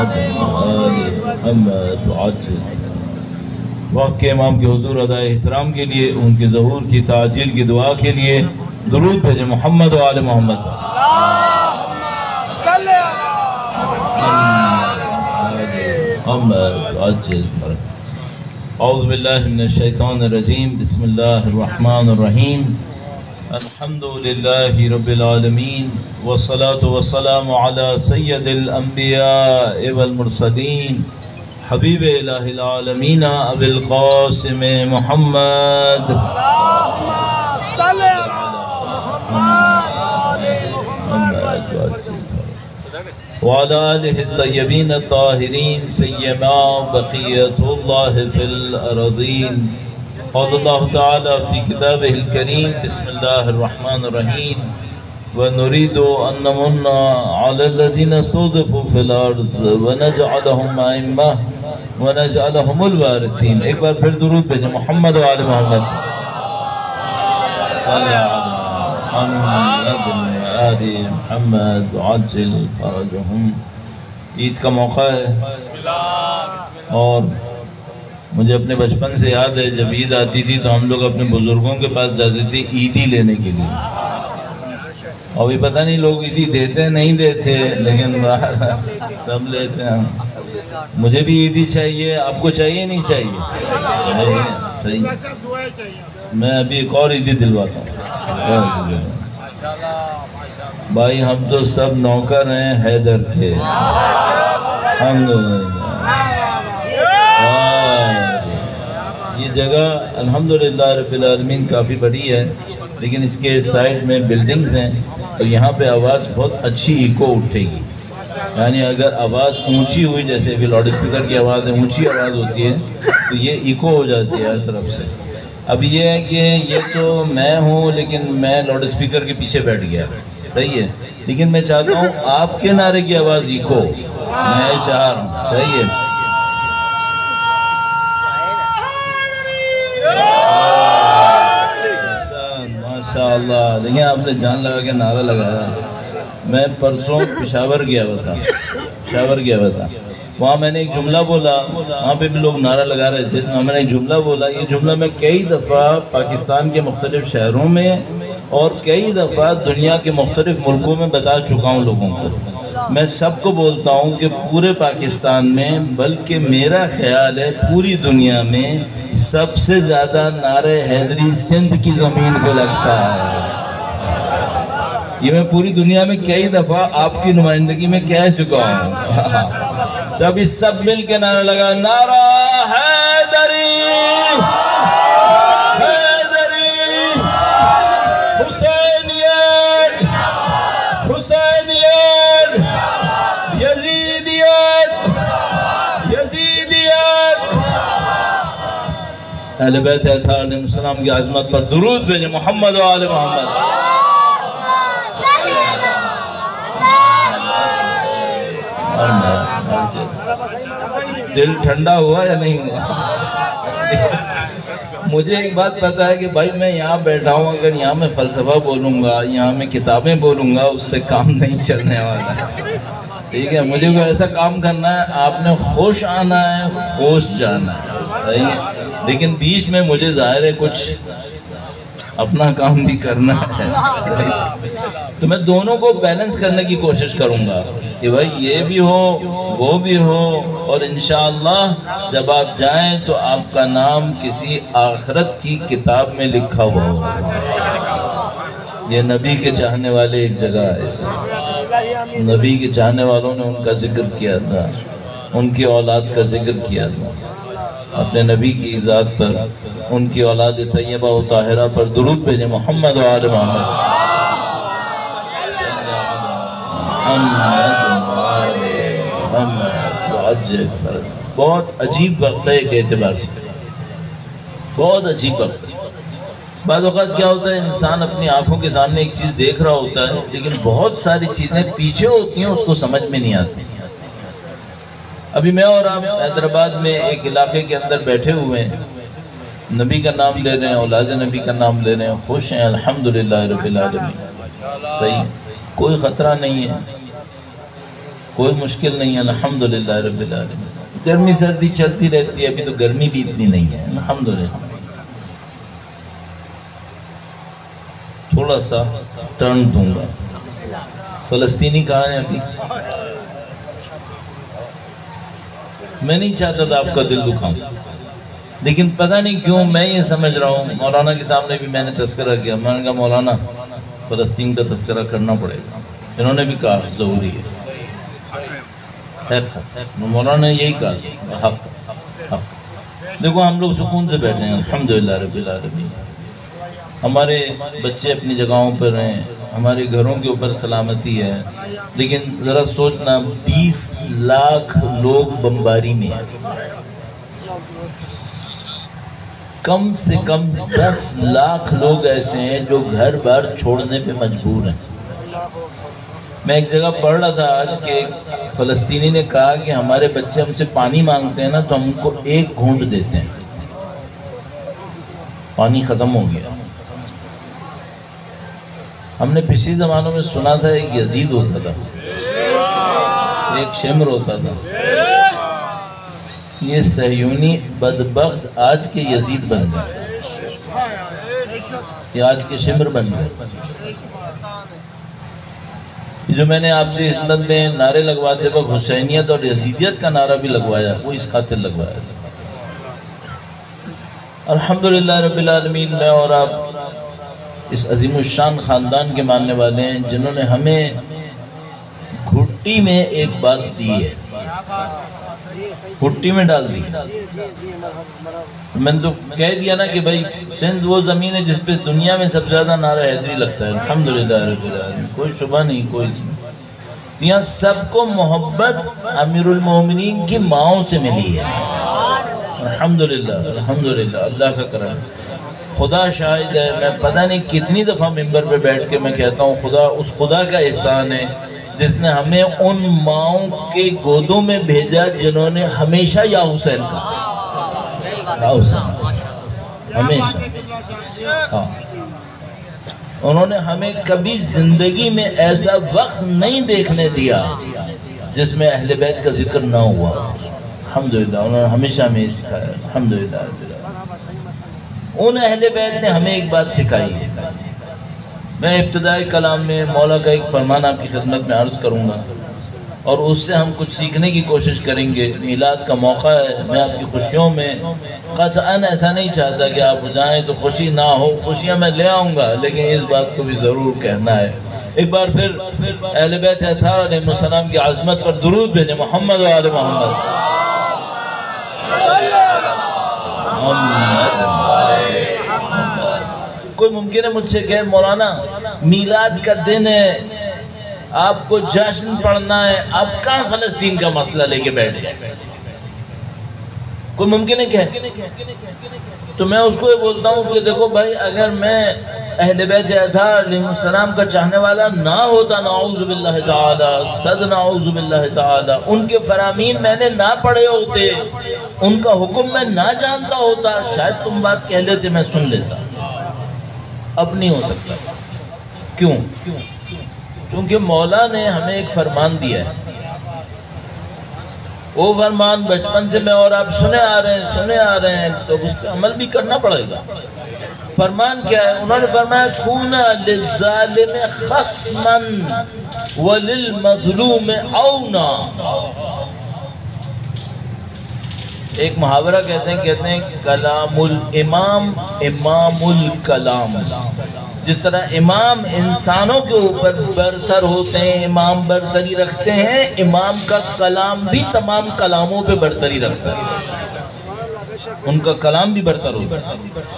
محمد عجل وقت کے امام کے حضور ادائے احترام کے لیے ان کے ظہور کی تعجیل کی دعا کے لیے درود بھیجیں محمد و آل محمد محمد عجل اعوذ باللہ من الشیطان الرجیم بسم اللہ الرحمن الرحیم الحمد للہ رب العالمین والصلاة والسلام علی سید الانبیاء والمرسلین حبیب الہ العالمین ابی القاسم محمد وعلى آلہ الطیبین الطاہرین سیما بقیت اللہ فی الارضین قال اللہ تعالی فی کتابہ الکریم بسم اللہ الرحمن الرحیم وَنُرِيدُ أَن نَّمُنَّ عَلَى الَّذِينَ اسْتُضْعِفُوا فِي الْأَرْضِ وَنَجْعَلَهُمْ أَئِمَّةً وَنَجْعَلَهُمُ الْوَارِثِينَ ایک بار پھر درود بھیجیں محمد و آل محمد صلی اللہ علیہ محمد عجل فرجہم عید کا موقع ہے اور مجھے اپنے بچپن سے یاد ہے جب عید آتی تھی تو ہم لوگ اپنے بزرگوں کے پاس جاتے تھے عیدی لینے کے لیے اور بھی پتہ نہیں لوگ عیدی دیتے نہیں دیتے لیکن سب لیتے ہیں مجھے بھی عیدی چاہیے آپ کو چاہیے نہیں چاہیے میں ابھی ایک اور عیدی دلواتا ہوں بھائی ہم تو سب نوکر ہیں حیدر کے یہ جگہ الحمدللہ رب العالمین کافی بڑی ہے لیکن اس کے سائڈ میں بلڈنگز ہیں تو یہاں پہ آواز بہت اچھی ایکو اٹھے گی یعنی اگر آواز اونچی ہوئی جیسے ابھی لاؤڈ اسپیکر کی آواز ہے اونچی آواز ہوتی ہے تو یہ ایکو ہو جاتی ہے ہر طرف سے اب یہ ہے کہ یہ تو میں ہوں لیکن میں لاؤڈ اسپیکر کے پیچھے بیٹھ گیا صحیح ہے لیکن میں چاہتا ہوں آپ کے نعرے کی آواز ایکو میں چاہ رہا ہوں صحیح ہے ماشاءاللہ دیکھیں آپ نے جان لگا کے نعرہ لگایا میں پرسوں پشاور گیا ہوا تھا وہاں میں نے ایک جملہ بولا وہاں پہ بھی لوگ نعرہ لگا رہے تھے میں نے ایک جملہ بولا یہ جملہ میں کئی دفعہ پاکستان کے مختلف شہروں میں اور کئی دفعہ دنیا کے مختلف ملکوں میں بتا چکا ہوں لوگوں کو میں سب کو بولتا ہوں کہ پورے پاکستان میں بلکہ میرا خیال ہے پوری دنیا میں سب سے زیادہ نعرہ حیدری سندھ کی زمین کو لگتا ہے یہ میں پوری دنیا میں کئی دفعہ آپ کی نمائندگی میں کہہ چکا ہوں جب اس سب مل کے نعرہ لگا نعرہ حیدری اہل بیت اطہار علیہ السلام کی عظمت پر درود بھیجیں محمد و آل محمد دل ٹھنڈا ہوا یا نہیں ہوا مجھے ایک بات پتا ہے کہ بھائی میں یہاں بیٹھا ہوں اگر یہاں میں فلسفہ بولوں گا یہاں میں کتابیں بولوں گا اس سے کام نہیں چلنے والا ٹھیک ہے مجھے کوئی ایسا کام کرنا ہے آپ نے خوش آنا ہے خوش جانا ہے صحیح ہے لیکن بیچ میں مجھے ظاہر ہے کچھ اپنا کام بھی کرنا ہے تو میں دونوں کو بیلنس کرنے کی کوشش کروں گا کہ بھائی یہ بھی ہو وہ بھی ہو اور انشاءاللہ جب آپ جائیں تو آپ کا نام کسی آخرت کی کتاب میں لکھا ہوا ہو یہ نبی کے چاہنے والے ایک جگہ ہے نبی کے چاہنے والوں نے ان کا ذکر کیا تھا ان کی اولاد کا ذکر کیا تھا اپنے نبی کی ذات پر ان کی اولاد طیبہ و طاہرہ پر درود بھیجیں محمد و آل محمد بہت عجیب وقت ہے ایک اعتبار سے بہت عجیب وقت بعض اوقات کیا ہوتا ہے انسان اپنی آنکھوں کے سامنے ایک چیز دیکھ رہا ہوتا ہے لیکن بہت ساری چیزیں پیچھے ہوتی ہیں اس کو سمجھ میں نہیں آتی ابھی میں اور آپ حیدرآباد میں ایک علاقے کے اندر بیٹھے ہوئے ہیں نبی کا نام لے رہے ہیں اولاد نبی کا نام لے رہے ہیں خوش ہیں الحمدللہ رب العالمین صحیح کوئی خطرہ نہیں ہے کوئی مشکل نہیں ہے الحمدللہ رب العالمین. گرمی سردی چلتی رہتی ہے، ابھی تو گرمی بھی اتنی نہیں ہے الحمدللہ. تھوڑا سا ٹرن دوں گا. فلسطینی کہاں ہے ابھی؟ میں نہیں چاہتا تھا آپ کا دل دکھاؤں، لیکن پتہ نہیں کیوں میں یہ سمجھ رہا ہوں. مولانا کے سامنے بھی میں نے تذکرہ کیا. میں نے کہا مولانا فلسطین کا تذکرہ کرنا پڑے گا. انہوں نے بھی کہا ضروری ہے. مولانا نے یہی کہا حق. دیکھو ہم لوگ سکون سے بیٹھے ہیں الحمدللہ رب العالمین. ہمارے بچے اپنی جگہوں پر ہیں، ہمارے گھروں کے اوپر سلامتی ہے. لیکن ذرا سوچنا 20 لاکھ لوگ بمباری میں ہیں. کم سے کم 10 لاکھ لوگ ایسے ہیں جو گھر بار چھوڑنے پہ مجبور ہیں. میں ایک جگہ پڑھ رہا تھا آج کہ فلسطینی نے کہا کہ ہمارے بچے ہم سے پانی مانگتے ہیں نا تو ہم ان کو 1 گھونٹ دیتے ہیں. پانی ختم ہو گیا. ہم نے پچھلی زمانوں میں سنا تھا ایک یزید ہوتا تھا، ایک شمر ہوتا تھا. یہ صہیونی بدبخت آج کے یزید بن گئے، یہ آج کے شمر بن گئے. جو میں نے آپ سے خدمت میں نعرے لگواتے وقت حسینیت اور یزیدیت کا نعرہ بھی لگوایا، وہ اس خاطر لگوایا تھا. الحمدللہ رب العالمین. میں اور آپ اس عظیم الشان خاندان کے ماننے والے ہیں جنہوں نے ہمیں گھٹی میں ایک بات دی ہے، گھٹی میں ڈال دی. میں نے تو کہہ دیا نا کہ بھائی سندھ وہ زمین ہے جس پہ دنیا میں سب سے زیادہ نعرہ حیدری لگتا ہے الحمدللہ رب العالمین. کوئی شبہ نہیں، کوئی اس میں. یہاں سب کو محبت امیر المومنین کی ماؤں سے ملی ہے الحمدللہ الحمدللہ. اللہ کا کرم. خدا شاہد ہے، میں پتہ نہیں کتنی دفعہ ممبر پہ بیٹھ کے میں کہتا ہوں خدا، اس خدا کا احسان ہے جس نے ہمیں ان ماؤں کے گودوں میں بھیجا جنہوں نے ہمیشہ یا حسین کہا، یا حسین ہمیشہ. ہاں انہوں نے ہمیں کبھی زندگی میں ایسا وقت نہیں دیکھنے دیا جس میں اہل بیت کا ذکر نہ ہوا الحمدللہ. انہوں نے ہمیشہ ہمیں سکھایا الحمدللہ. ان اہل بیت نے ہمیں ایک بات سکھائی ہے. میں ابتدائی کلام میں مولا کا ایک فرمان آپ کی خدمت میں عرض کروں گا اور اس سے ہم کچھ سیکھنے کی کوشش کریں گے. میلاد کا موقع ہے، میں آپ کی خوشیوں میں قطعاً ایسا نہیں چاہتا کہ آپ جائیں تو خوشی نہ ہو. خوشیاں میں لے آؤں گا، لیکن اس بات کو بھی ضرور کہنا ہے. ایک بار پھر اہل بیت اطہار علیہ السلام کی عظمت پر درود بھیجیں. محمد و آل محمد. کوئی ممکن ہے مجھ سے کہے مولانا میلاد کا دن ہے، آپ کو جشن پڑھنا ہے، آپ کہاں فلسطین کا مسئلہ لے کے بیٹھ گئے؟ کوئی ممکن ہے کہ تو میں اس کو یہ بولتا ہوں کہ دیکھو بھائی، اگر میں اہل بیت اطہار علیہ السلام کا چاہنے والا نہ ہوتا، نعوذ باللہ تعالی، صد نعوذ باللہ تعالی، ان کے فرامین میں نے نہ پڑھے ہوتے، ان کا حکم میں نہ جانتا ہوتا، شاید تم بات کہہ لیتے میں سن لیتا. اب نہیں ہو سکتا. کیوں؟ کیونکہ مولا نے ہمیں ایک فرمان دیا ہے. وہ فرمان بچپن سے میں اور آپ سنے آ رہے ہیں تو اس پہ عمل بھی کرنا پڑے گا. فرمان کیا ہے؟ انہوں نے فرمایا کُونَا لِلظَّالِمِ خَصْمًا وَلِلْمَظْلُومِ عَوْنًا. ایک محاورہ کہتے ہیں کلام الامام امام الکلام. جس طرح امام انسانوں کے اوپر برتر ہوتے ہیں، امام برتری رکھتے ہیں، امام کا کلام بھی تمام کلاموں پہ برتری رکھتا ہے، ان کا کلام بھی برتر ہوتا ہے.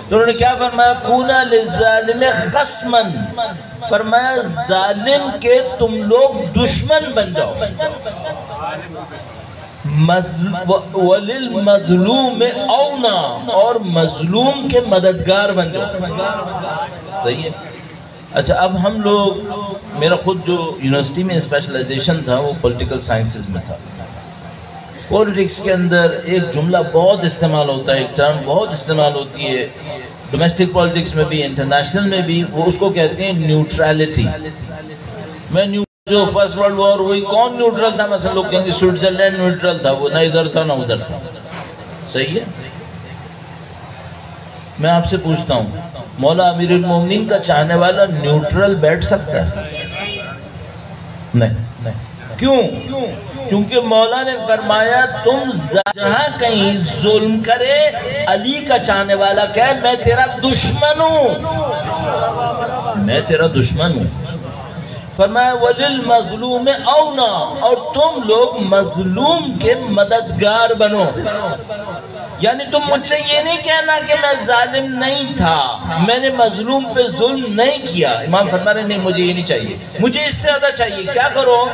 تو انہوں نے کیا فرمایا؟ کُونَا لِلظَّالِمِ خَصْمًا. فرمایا ظالم کے تم لوگ دشمن بن جاؤ، وَلِلْمَظْلُومِ عَوْنًا، اور مظلوم کے مددگار بن جاؤ. صحیح ہے. اچھا اب ہم لوگ، میرا خود جو یونیورسٹی میں اسپیشلائزیشن تھا وہ پولیٹیکل سائنسز میں تھا. پولیٹکس کے اندر ایک جملہ بہت استعمال ہوتا ہے، ایک ٹرم بہت استعمال ہوتی ہے، ڈومیسٹک پولیٹکس میں بھی انٹرنیشنل میں بھی. وہ اس کو کہتے ہیں نیوٹرالٹی. میں جو فرسٹ ورلڈ وار ہوئی کون نیوٹرل تھا؟ مثلا لوگ کہیں گے سوئٹزرلینڈ نیوٹرل تھا، وہ نہ ادھر تھا نہ ادھر تھا. صحیح ہے. میں آپ سے پوچھتا ہوں مولا امیر المومنین کا چاہنے والا نیوٹرل بیٹھ سکتا ہے؟ نہیں. کیوں؟ کیونکہ مولا نے فرمایا تم جہاں کہیں ظلم کرے علی کا چاہنے والا کہے میں تیرا دشمن ہوں، میں تیرا دشمن ہوں. فرمایا وَلِلْمَظْلُومِ اَوْنَا، اور تم لوگ مظلوم کے مددگار بنو. یعنی تم مجھ سے یہ نہیں کہنا کہ میں ظالم نہیں تھا، میں نے مظلوم پہ ظلم نہیں کیا. امام فرما رہے نہیں مجھے یہ نہیں چاہیے، مجھے اس سے زیادہ چاہیے. کیا کرو؟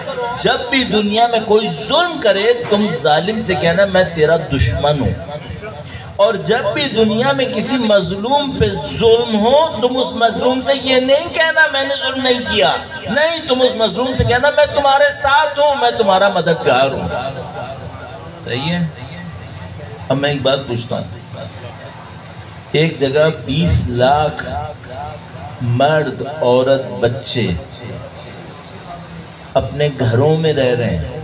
جب بھی دنیا میں کوئی ظلم کرے تم ظالم سے کہنا میں تیرا دشمن ہوں، اور جب بھی دنیا میں کسی مظلوم پہ ظلم ہو تم اس مظلوم سے یہ نہیں کہنا میں نے ظلم نہیں کیا، نہیں، تم اس مظلوم سے کہنا میں تمہارے ساتھ ہوں، میں تمہارا مددگار ہوں. صحیح ہے. اب میں ایک بات پوچھتا ہوں، ایک جگہ 20 لاکھ مرد عورت بچے اپنے گھروں میں رہ رہے ہیں،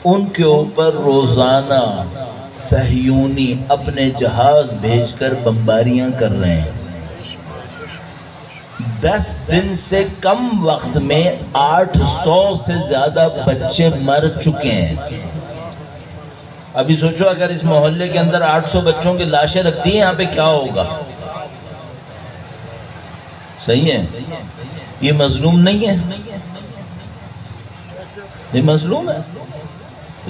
ان کے اوپر روزانہ صہیونی اپنے جہاز بھیج کر بمباریاں کر رہے ہیں. 10 دن سے کم وقت میں 800 سے زیادہ بچے مر چکے ہیں. ابھی سوچو اگر اس محلے کے اندر 800 بچوں کی لاشیں رکھ دی یہاں پہ کیا ہوگا؟ صحیح ہے. یہ مظلوم نہیں ہے، یہ مظلوم ہے.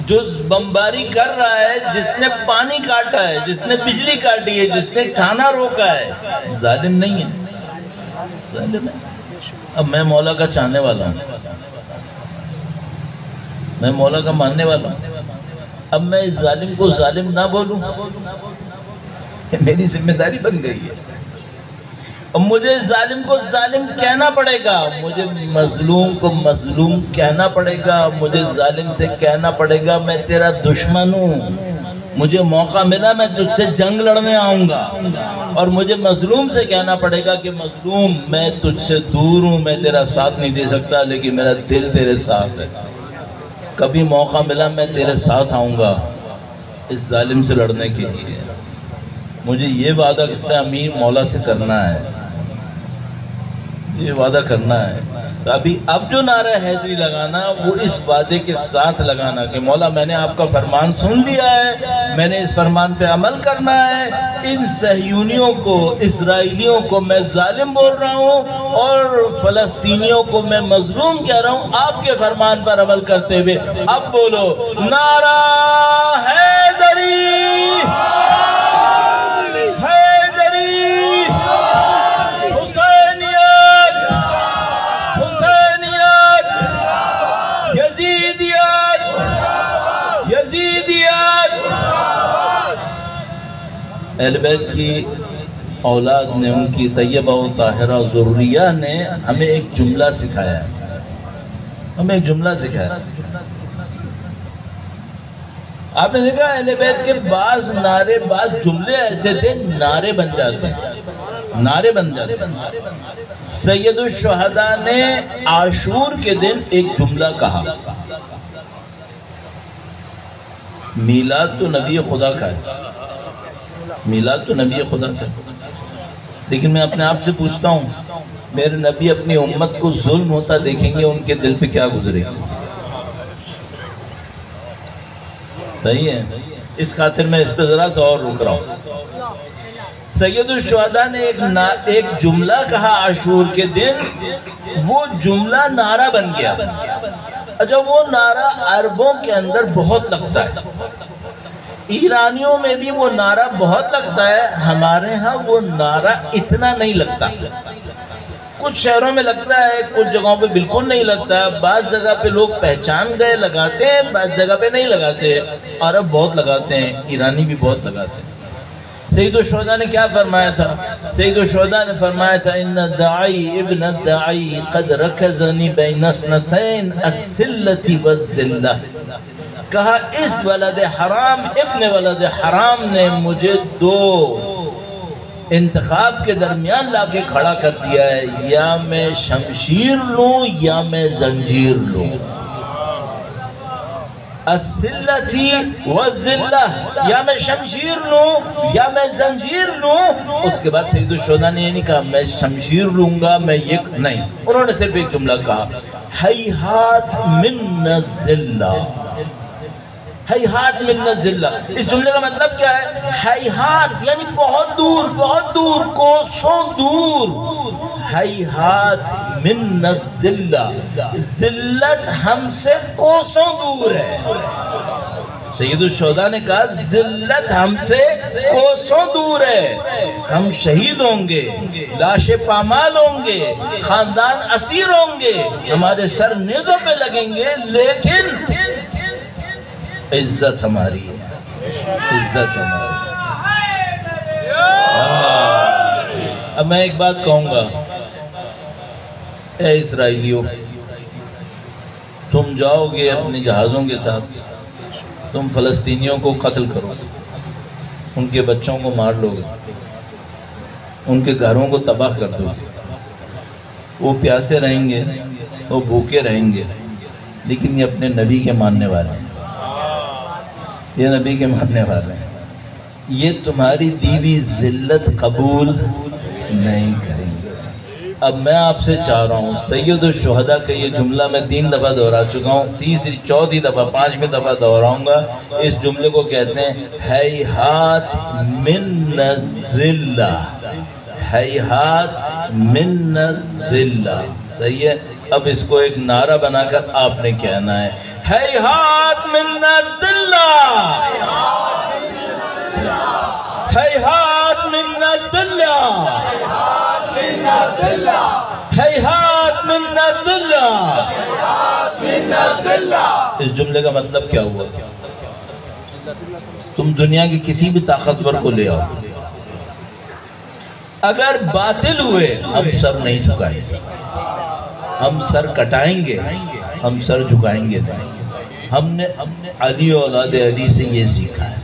جو بمباری کر رہا ہے، جس نے پانی کاٹا ہے، جس نے بجلی کاٹی ہے، جس نے کھانا روکا ہے، ظالم نہیں ہے، ظالم ہے. اب میں مولا کا چاہنے والا ہوں، میں مولا کا ماننے والا ہوں. اب میں اس ظالم کو ظالم نہ بولوں، میری ذمہ داری بن گئی ہے. اب مجھے اس ظالم کو ظالم کہنا پڑے گا، مجھے مظلوم کو مظلوم کہنا پڑے گا، مجھے ظالم سے کہنا پڑے گا میں تیرا دشمن ہوں. مجھے موقع ملا میں تجھ سے جنگ لڑنے آؤں گا، اور مجھے مظلوم سے کہنا پڑے گا کہ مظلوم میں تجھ سے دور ہوں، میں تیرا ساتھ نہیں دے سکتا لیکن میرا دل تیرے ساتھ ہے. کبھی موقع ملا میں تیرے ساتھ آؤں گا اس ظالم سے لڑنے کے لیے. مجھے یہ وعدہ کرنا امیر مولا سے کرنا ہے، یہ وعدہ کرنا ہے. تو اب جو نعرہ حیدری لگانا وہ اس وعدے کے ساتھ لگانا کہ مولا میں نے آپ کا فرمان سن لیا ہے، میں نے اس فرمان پہ عمل کرنا ہے. ان صہیونیوں کو، اسرائیلیوں کو میں ظالم بول رہا ہوں اور فلسطینیوں کو میں مظلوم کہہ رہا ہوں آپ کے فرمان پر عمل کرتے ہوئے. اب بولو نعرہ حیدری، اہل بیت کی اولاد نے، ان کی طیبہ و طاہرہ ذریہ نے ہمیں ایک جملہ سکھایا ہے، ہمیں ایک جملہ سکھایا. آپ نے دیکھا اہل بیت کے بعض نعرے، بعض جملے ایسے تھے نعرے بن جاتے ہیں، نعرے بن جاتے ہیں. سید الشہداء نے عاشور کے دن ایک جملہ کہا، میلاد تو نبی خدا کا ہے، میلاد تو نبی خدا کا ہے، لیکن میں اپنے آپ سے پوچھتا ہوں میرے نبی اپنی امت کو ظلم ہوتا دیکھیں گے ان کے دل پہ کیا گزرے گا؟ صحیح ہے. اس خاطر میں اس پہ ذرا سا اور رک رہا ہوں. سید الشہداء نے ایک جملہ کہا عاشور کے دن، وہ جملہ نعرہ بن گیا. اچھا وہ نعرہ عربوں کے اندر بہت لگتا ہے، ایرانیوں میں بھی وہ نعرہ بہت لگتا ہے، ہمارے ہاں وہ نعرہ اتنا نہیں لگتا. کچھ شہروں میں لگتا ہے، کچھ جگہوں پہ بالکل نہیں لگتا. بعض جگہ پہ لوگ پہچان گئے لگاتے ہیں، بعض جگہ پہ نہیں لگاتے. عرب بہت لگاتے ہیں، ایرانی بھی بہت لگاتے ہیں. سید الشہداء نے کیا فرمایا تھا؟ سید الشہداء نے فرمایا تھا ان الداعی ابن الداعی قد رکزنی بین اثنتین السلۃ والذلہ. کہا اس ولد حرام ابن ولد حرام نے مجھے دو انتخاب کے درمیان لا کے کھڑا کر دیا ہے، یا میں شمشیر لوں یا میں زنجیر لوں، السلتی والذلہ، یا میں شمشیر لوں یا میں زنجیر لوں۔ اس کے بعد سید الشہداء نے یہ نہیں کہا میں شمشیر لوں گا، میں یہ نہیں، انہوں نے صرف ایک جملہ کہا، ہیہات من الذلہ، ہیہات من الذلہ۔ اس جملے کا مطلب کیا ہے؟ ہیہات یعنی بہت دور، بہت دور، کوسوں دور، ہیہات من الذلہ، ذلت ہم سے کوسوں دور ہے۔ سید الشہداء نے کہا ذلت ہم سے کوسوں دور ہے، ہم شہید ہوں گے، لاشیں پامال ہوں گے، خاندان اسیر ہوں گے، ہمارے سر نیزوں پہ لگیں گے، لیکن عزت ہماری ہے، عزت ہماری۔ اب میں ایک بات کہوں گا، اے اسرائیلیوں، تم جاؤ گے اپنے جہازوں کے ساتھ، تم فلسطینیوں کو قتل کرو گے، ان کے بچوں کو مار لو گے، ان کے گھروں کو تباہ کر دو گے، وہ پیاسے رہیں گے، وہ بھوکے رہیں گے، لیکن یہ اپنے نبی کے ماننے والے ہیں، یہ نبی کے ماننے والے ہیں، یہ تمہاری دیوی ذلت قبول نہیں کریں گے۔ اب میں آپ سے چاہ رہا ہوں، سید الشہداء کا یہ جملہ میں 3 دفعہ دہرا چکا ہوں، تیسری، چوتھی دفعہ، 5ویں دفعہ دہراؤں گا۔ اس جملے کو کہتے ہیں ہیہات من الذلہ، ہیہات من الذلہ، صحیح ہے؟ اب اس کو ایک نعرہ بنا کر آپ نے کہنا ہے، ہیہات من الذلہ، ہیہات من الذلہ، ہیہات من الذلہ۔ اس جملے کا مطلب کیا ہوا؟ تم دنیا کی کسی بھی طاقتور کو لے آؤ، اگر باطل ہوئے ہم سر نہیں جھکائیں گے، ہم سر کٹائیں گے، ہم سر جھکائیں گے نہیں۔ ہم نے علی اولاد علی سے یہ سیکھا ہے،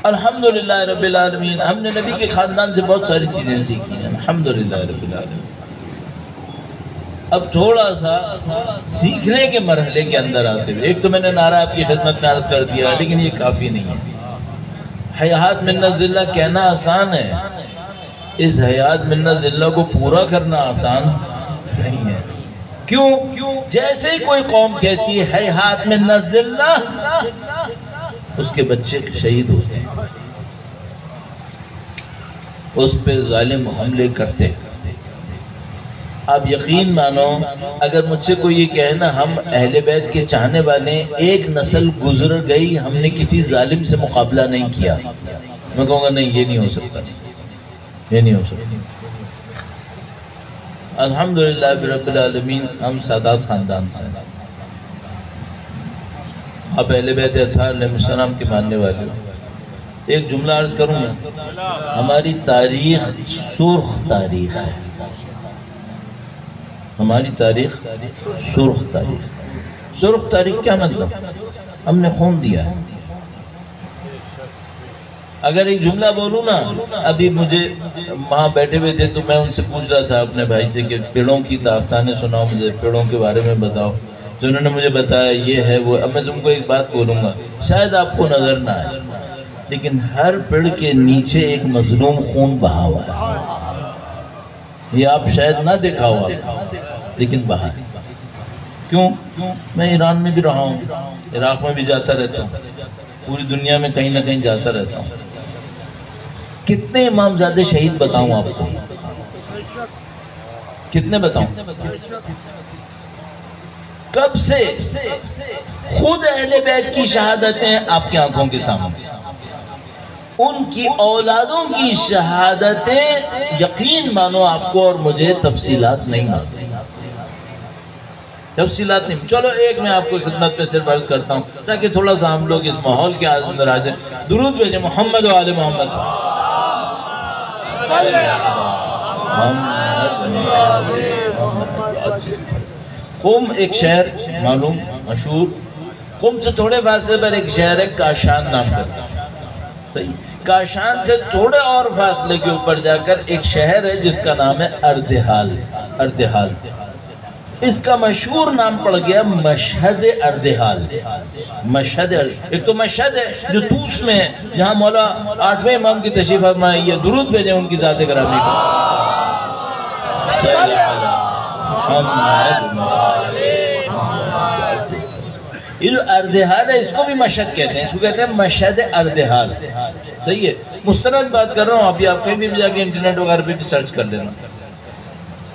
الحمدللہ رب العالمین۔ ہم نے نبی کے خاندان سے بہت ساری چیزیں سیکھی ہیں، الحمدللہ رب العالمین۔ اب تھوڑا سا سیکھنے کے مرحلے کے اندر آتے ہوئے، ایک تو میں نے نعرہ آپ کی خدمت میں عرض کر دیا، لیکن یہ کافی نہیں ہے۔ ہیہات من الذلہ کہنا آسان ہے، اس ہیہات من الذلہ کو پورا کرنا آسان نہیں ہے۔ کیوں؟ جیسے ہی کوئی قوم کہتی ہے ہیہات من الذلہ، اس کے بچے شہید ہوتے ہیں، اس پہ ظالم حملے کرتے ہیں۔ آپ یقین مانو، اگر مجھ سے کوئی یہ کہے نا ہم اہل بیت کے چاہنے والے، ایک نسل گزر گئی ہم نے کسی ظالم سے مقابلہ نہیں کیا، میں کہوں گا نہیں، یہ نہیں ہو سکتا، یہ نہیں ہو سکتا۔ الحمدللہ رب العالمین، ہم سادات خاندان سے ہیں، آپ اہل بیت اطہار علیہ السلام کے ماننے والے ہو۔ ایک جملہ عرض کروں میں، ہماری تاریخ سرخ تاریخ ہے، ہماری تاریخ سرخ تاریخ۔ سرخ تاریخ کیا مطلب؟ ہم نے خون دیا ہے۔ اگر ایک جملہ بولوں نا، ابھی مجھے وہاں بیٹھے ہوئے تھے تو میں ان سے پوچھ رہا تھا اپنے بھائی سے کہ پیڑوں کی داستانیں سناؤ، مجھے پیڑوں کے بارے میں بتاؤ، تو انہوں نے مجھے بتایا یہ ہے وہ۔ اب میں تم کو ایک بات بولوں گا، شاید آپ کو نظر نہ آئے، لیکن ہر پیڑ کے نیچے ایک مظلوم خون بہا ہوا ہے، یہ آپ شاید نہ دیکھا ہوا لیکن بہا ہے۔ کیوں؟ میں ایران میں بھی رہا ہوں، عراق میں بھی جاتا رہتا ہوں، پوری دنیا میں کہیں نہ کہیں جاتا رہتا ہوں۔ کتنے امامزادے شہید بتاؤں آپ کو؟ کتنے بتاؤں؟ کب سے خود اہل بیت کی شہادتیں آپ کی آنکھوں کے سامنے، ان کی اولادوں کی شہادتیں، یقین مانو آپ کو اور مجھے تفصیلات نہیں معلوم، تفصیلات نہیں۔ چلو ایک میں آپ کو خدمت پہ صرف عرض کرتا ہوں تاکہ تھوڑا سا ہم لوگ اس ماحول کے اندر آ جائیں۔ درود بھیجیں محمد و آل محمد۔ قم ایک شہر معلوم مشہور، قم سے تھوڑے فاصلے پر ایک شہر ہے کاشان نام کا، صحیح۔ کاشان سے تھوڑے اور فاصلے کے اوپر جا کر ایک شہر ہے جس کا نام ہے اردحال. اردحال اس کا مشہور نام پڑ گیا مشہد اردحال. مشہد ایک تو مشہد ہے جو طوس میں ہے جہاں مولا 8ویں امام کی تشریف فرما ہے. یہ درود بھیجیں ان کی ذات گرامی کو. یہ جو اردحال ہے اس کو بھی مشہد کہتے ہیں. اس کو کہتے ہیں مشہد اردحال. صحیح ہے. مستند بات کر رہا ہوں. ابھی آپ کہیں بھی جا کے انٹرنیٹ وغیرہ پہ بھی سرچ کر دینا.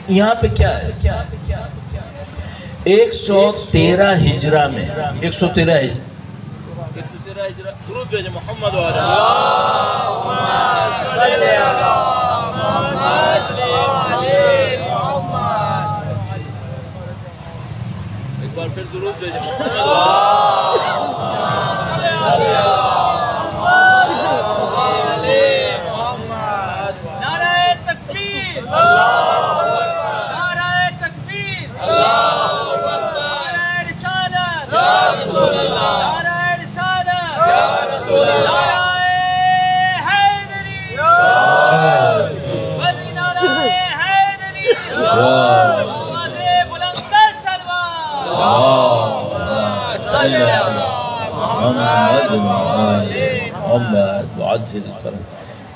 یہاں پہ کیا ہے 113 ہجرہ میں 113 ہجرہ درود بھیجیں محمد وعلیہ ایک بار پھر درود بھیجیں نعرہ تکبیر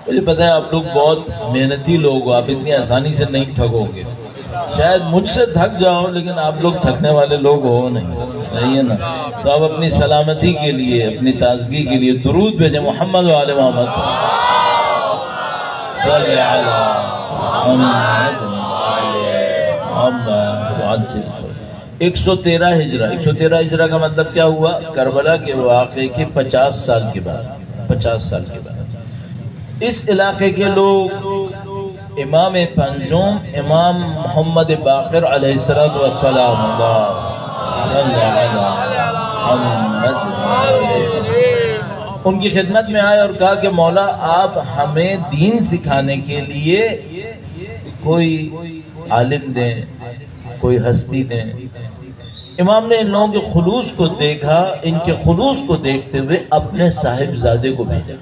مجھے پتا ہے آپ لوگ بہت محنتی لوگ ہو. آپ اتنی آسانی سے نہیں تھکو گے. شاید مجھ سے تھک جاؤ لیکن آپ لوگ تھکنے والے لوگ ہو نہیں ہے نا. تو آپ اپنی سلامتی کے لیے اپنی تازگی کے لیے درود بھیجیں محمد وعلی محمد صلی علی محمد وعلی 113 ہجرہ. 113 ہجرہ کا مطلب کیا ہوا؟ کربلا کے واقعے کے 50 سال کے بعد اس علاقے کے لوگ امام پنجم امام محمد باقر علیہ السلام ان کی خدمت میں آئے اور کہا کہ مولا آپ ہمیں دین سکھانے کے لیے کوئی عالم دیں, کوئی ہستی دیں. امام نے ان لوگوں کے خلوص کو دیکھا. ان کے خلوص کو دیکھتے ہوئے اپنے صاحبزادے کو بھیجا.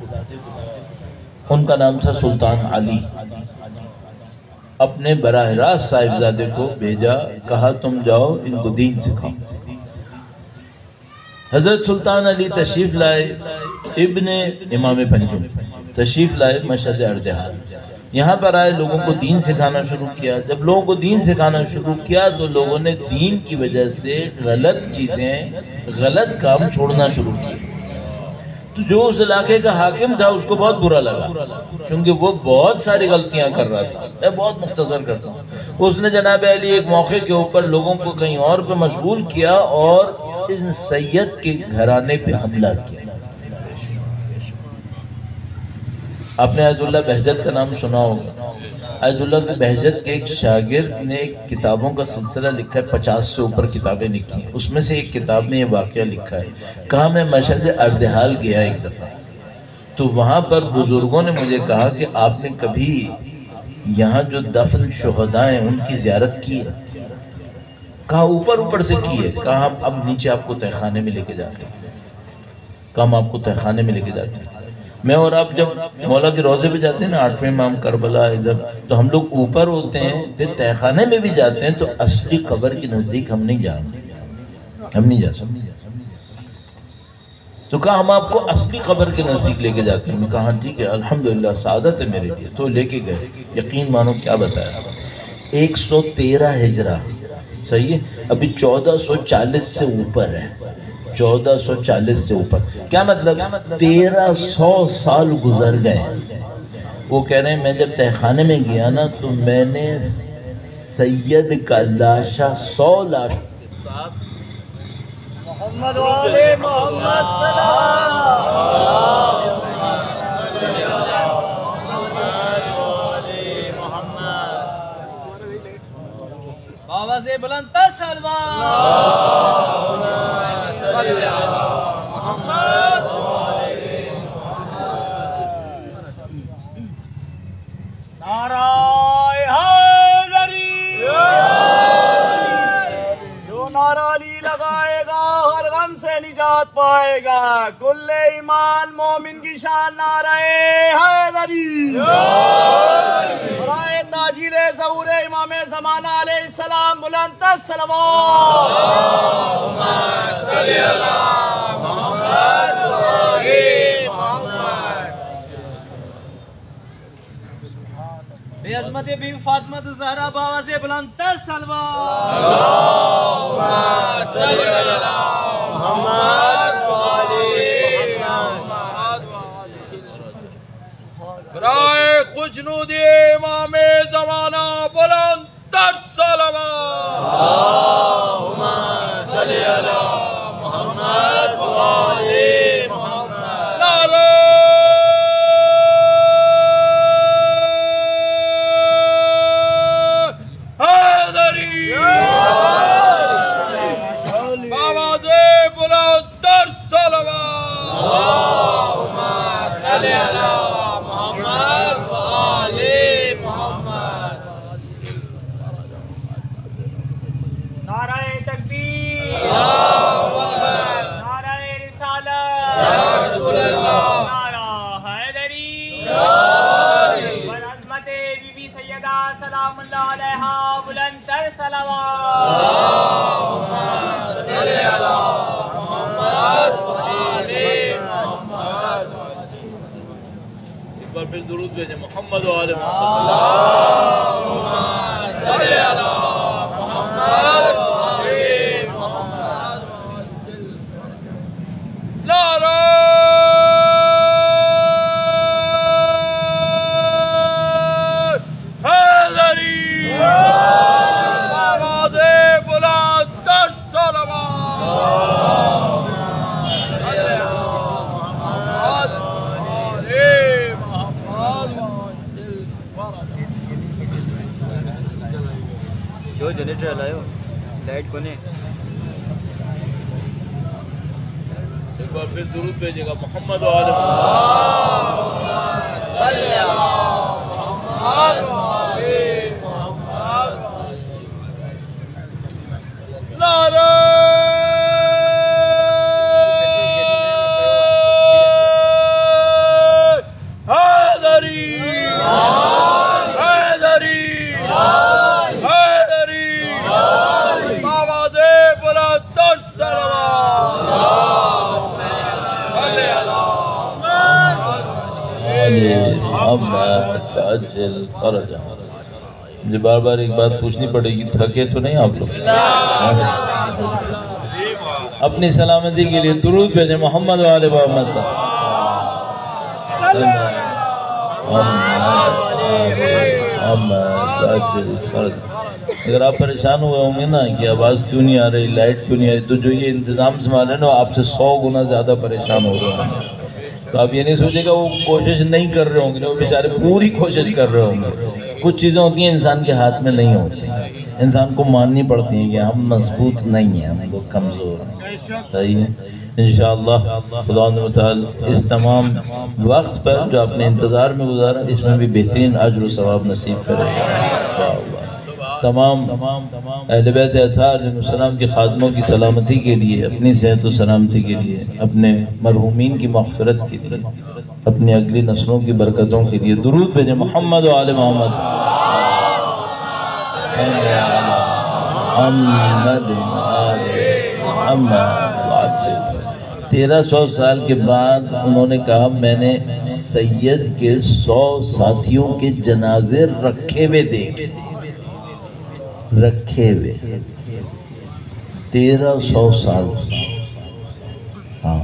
ان کا نام تھا سلطان علی. اپنے براہ راست صاحبزادے کو بھیجا, کہا تم جاؤ ان کو دین سکھاؤ. حضرت سلطان علی تشریف لائے, ابن امام پنجم تشریف لائے مشہد اردحال. یہاں پر آئے, لوگوں کو دین سکھانا شروع کیا. جب لوگوں کو دین سکھانا شروع کیا تو لوگوں نے دین کی وجہ سے غلط چیزیں, غلط کام چھوڑنا شروع کیے. تو جو اس علاقے کا حاکم تھا اس کو بہت برا لگا, کیونکہ وہ بہت ساری غلطیاں کر رہا تھا. میں بہت مختصر کرتا ہوں. اس نے جناب علی ایک موقع کے اوپر لوگوں کو کہیں اور پہ مشغول کیا اور ان سید کے گھرانے پہ حملہ کیا. آپ نے آیت اللہ بہجت کا نام سنا ہوگا. آیت اللہ بہجت کے ایک شاگرد نے ایک کتابوں کا سلسلہ لکھا ہے, 50 سے اوپر کتابیں لکھی ہیں. اس میں سے ایک کتاب میں یہ واقعہ لکھا ہے. کہا میں مشہد اردحال گیا ایک دفعہ, تو وہاں پر بزرگوں نے مجھے کہا کہ آپ نے کبھی یہاں جو دفن شہداء ہیں ان کی زیارت کی ہے؟ کہا اوپر اوپر سے کی ہے. کہا اب نیچے آپ کو تہخانے میں لے کے جاتے ہیں. کہا ہم آپ کو تہخانے میں لے کے جاتے ہیں. میں اور آپ جب مولا کے روضے پہ جاتے ہیں نا, 8ویں امام کربلا ادھر, تو ہم لوگ اوپر ہوتے ہیں, پھر تہخانے میں بھی جاتے ہیں, تو اصلی قبر کے نزدیک ہم نہیں جا سکتے. تو کہا ہم آپ کو اصلی قبر کے نزدیک لے کے جاتے ہیں. میں کہا ٹھیک ہے, الحمدللہ سعادت ہے میرے لیے. تو لے کے گئے. یقین مانو کیا بتایا, 113 ہجرہ. صحیح ہے, ابھی 1440 سے اوپر ہے. 1440 سے اوپر کیا مطلب؟ 1300 سال گزر گئے. وہ کہہ رہے ہیں میں جب تہخانے میں گیا نا تو میں نے سید کا لاشا 100 لاش محمد علی محمد بابا سے بلند تر سلوات نعرہ حیدری, جو نعرہ علی لگائے گا ہر غم سے نجات پائے گا۔ کل ایمان مومن کی شان نعرہ حیدری، برائے تاجیل ظہور امام زمانہ علیہ السلام بلند تر صلوات۔ اللہم صلی علی محمد و آل محمد۔ بے عظمت بی فاطمہ الزہرا بابا سے بلند تر صلوات۔ اللہم صلی علی محمد و آل محمد۔ برائے خوشنودی امام زمانہ بلند تر صلوات۔ اللہم صلی علی محمد و آل محمد۔ نعرہ حیدری، بابا سے بلند تر صلوات۔ اللہم صلی علی محمد و آل محمد۔ نعرہ تکبیر، اللہ اکبر، نعرہ رسالت، یا رسول اللہ، نعرہ حیدری، بالعظمت بی بی سیدہ سلام اللہ علیہا بلند تر صلوات۔ اللہم صلی علی محمد و آل محمد۔ ایک بار پھر درود بھیجیں محمد و آل محمد۔ اللہم صلی علی محمد و آل محمد۔ نعرہ حیدری، آواز بلند تر صلوات۔ جو جنریٹر لائے ہو لائٹ کونے ایک بار پھر درود بھیجے گا محمد و آل محمد۔ صلی علی محمد و آل محمد۔ نعرہ حیدری، حیدری، حیدری، آواز بلند تر صلوات۔ صلی علی محمد فاجل فرجہ۔ مجھے بار بار ایک بات پوچھنی پڑے گی، تھکے تو نہیں آپ لوگ؟ اپنی سلامتی کے لیے درود بھیجیں محمد و آل محمد۔ اگر آپ پریشان ہوئے ہوں گے نا کہ آواز کیوں نہیں آ رہی، لائٹ کیوں نہیں آ رہی، تو جو یہ انتظام سنبھالے نا آپ سے 100 گنا زیادہ پریشان ہو رہے ہوں گے۔ تو آپ یہ نہیں سوچے گا وہ کوشش نہیں کر رہے ہوں گے، وہ بیچارے پوری کوشش کر رہے ہوں گے۔ کچھ چیزیں ہوتی ہیں انسان کے ہاتھ میں نہیں ہوتی، انسان کو ماننی پڑتی ہیں کہ ہم مضبوط نہیں ہیں، ہم لوگ کمزور ہیں۔ صحیح ہے، انشاءاللہ خدا متعال اس تمام وقت پر جو آپ نے انتظار میں گزارا، اس میں بھی بہترین اجر و ثواب نصیب کرے گا۔ تمام اہل بیت اطہار علیہ السلام کے خادموں کی سلامتی کے لیے، اپنی صحت و سلامتی کے لیے، اپنے مرحومین کی مغفرت کے لیے، اپنی اگلی نسلوں کی برکتوں کے لیے درود بھیجیں محمد و آل محمد۔ صلی علی محمد و آل محمد۔ 1300 سال کے بعد انہوں نے کہا میں نے سید کے 100 ساتھیوں کے جنازے رکھے ہوئے دیکھے، رکھے ہوئے 1300 سال۔ ہاں،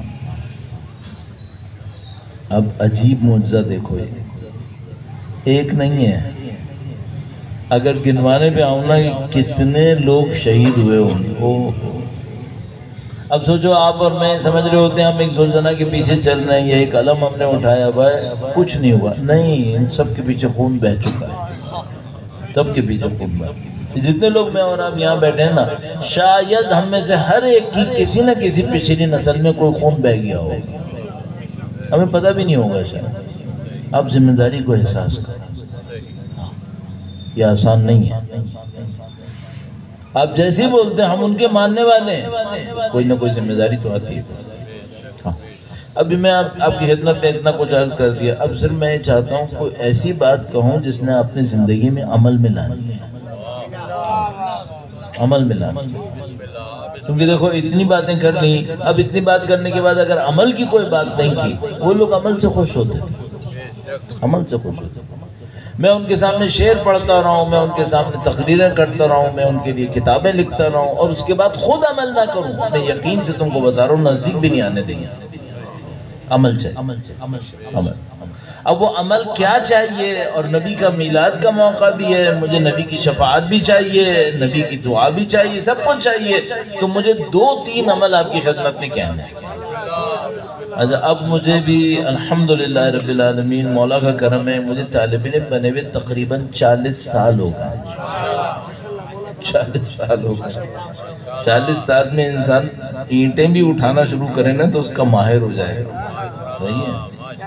اب عجیب معجزہ دیکھو، یہ ایک نہیں ہے، اگر گنوانے پہ آؤں نا کتنے لوگ شہید ہوئے ہوں گے۔ اب سوچو آپ اور میں سمجھ رہے ہوتے ہیں، ہم ایک سلطنہ کے پیچھے چل رہے ہیں، یہ ایک علم ہم نے اٹھایا ہوا ہے، کچھ نہیں ہوا، نہیں، ان سب کے پیچھے خون بہہ چکا ہے، سب کے پیچھے خون بہہ۔ جتنے لوگ میں اور آپ یہاں بیٹھے ہیں نا، شاید ہم میں سے ہر ایک کی کسی نہ کسی پچھلی نسل میں کوئی خون بہہ گیا ہوگا، ہمیں پتہ بھی نہیں ہوگا شاید۔ آپ ذمہ داری کو احساس کریں، یہ آسان نہیں ہے۔ آپ جیسے ہی بولتے ہیں ہم ان کے ماننے والے ہیں، کوئی نہ کوئی ذمہ داری تو آتی ہے۔ ہاں ابھی میں آپ کی خدمت میں اتنا کچھ عرض کر دیا، اب صرف میں یہ چاہتا ہوں کوئی ایسی بات کہوں جس نے اپنی زندگی میں عمل میں لانی ہے، عمل میں لانی ہے۔ کیونکہ دیکھو اتنی باتیں کر لی، اب اتنی بات کرنے کے بعد اگر عمل کی کوئی بات نہیں کی، وہ لوگ عمل سے خوش ہوتے تھے، عمل سے خوش ہوتے تھے۔ میں ان کے سامنے شعر پڑھتا رہا ہوں، میں ان کے سامنے تقریریں کرتا رہا ہوں، میں ان کے لیے کتابیں لکھتا رہا ہوں، اور اس کے بعد خود عمل نہ کروں، میں یقین سے تم کو بتا رہا ہوں نزدیک بھی نہیں آنے دیں گے۔ عمل چاہیے، عمل۔ اب وہ عمل کیا چاہیے، اور نبی کا میلاد کا موقع بھی ہے، مجھے نبی کی شفاعت بھی چاہیے، نبی کی دعا بھی چاہیے، سب کچھ چاہیے، تو مجھے 2-3 عمل آپ کی خدمت میں کہنے ہیں۔ اچھا اب مجھے بھی الحمدللہ رب العالمین مولا کا کرم ہے، مجھے طالب علم بنے ہوئے تقریباً 40 سال ہو گئے، 40 سال ہو گئے۔ 40 سال میں انسان اینٹیں بھی اٹھانا شروع کرے نا تو اس کا ماہر ہو جائے گا، صحیح ہے؟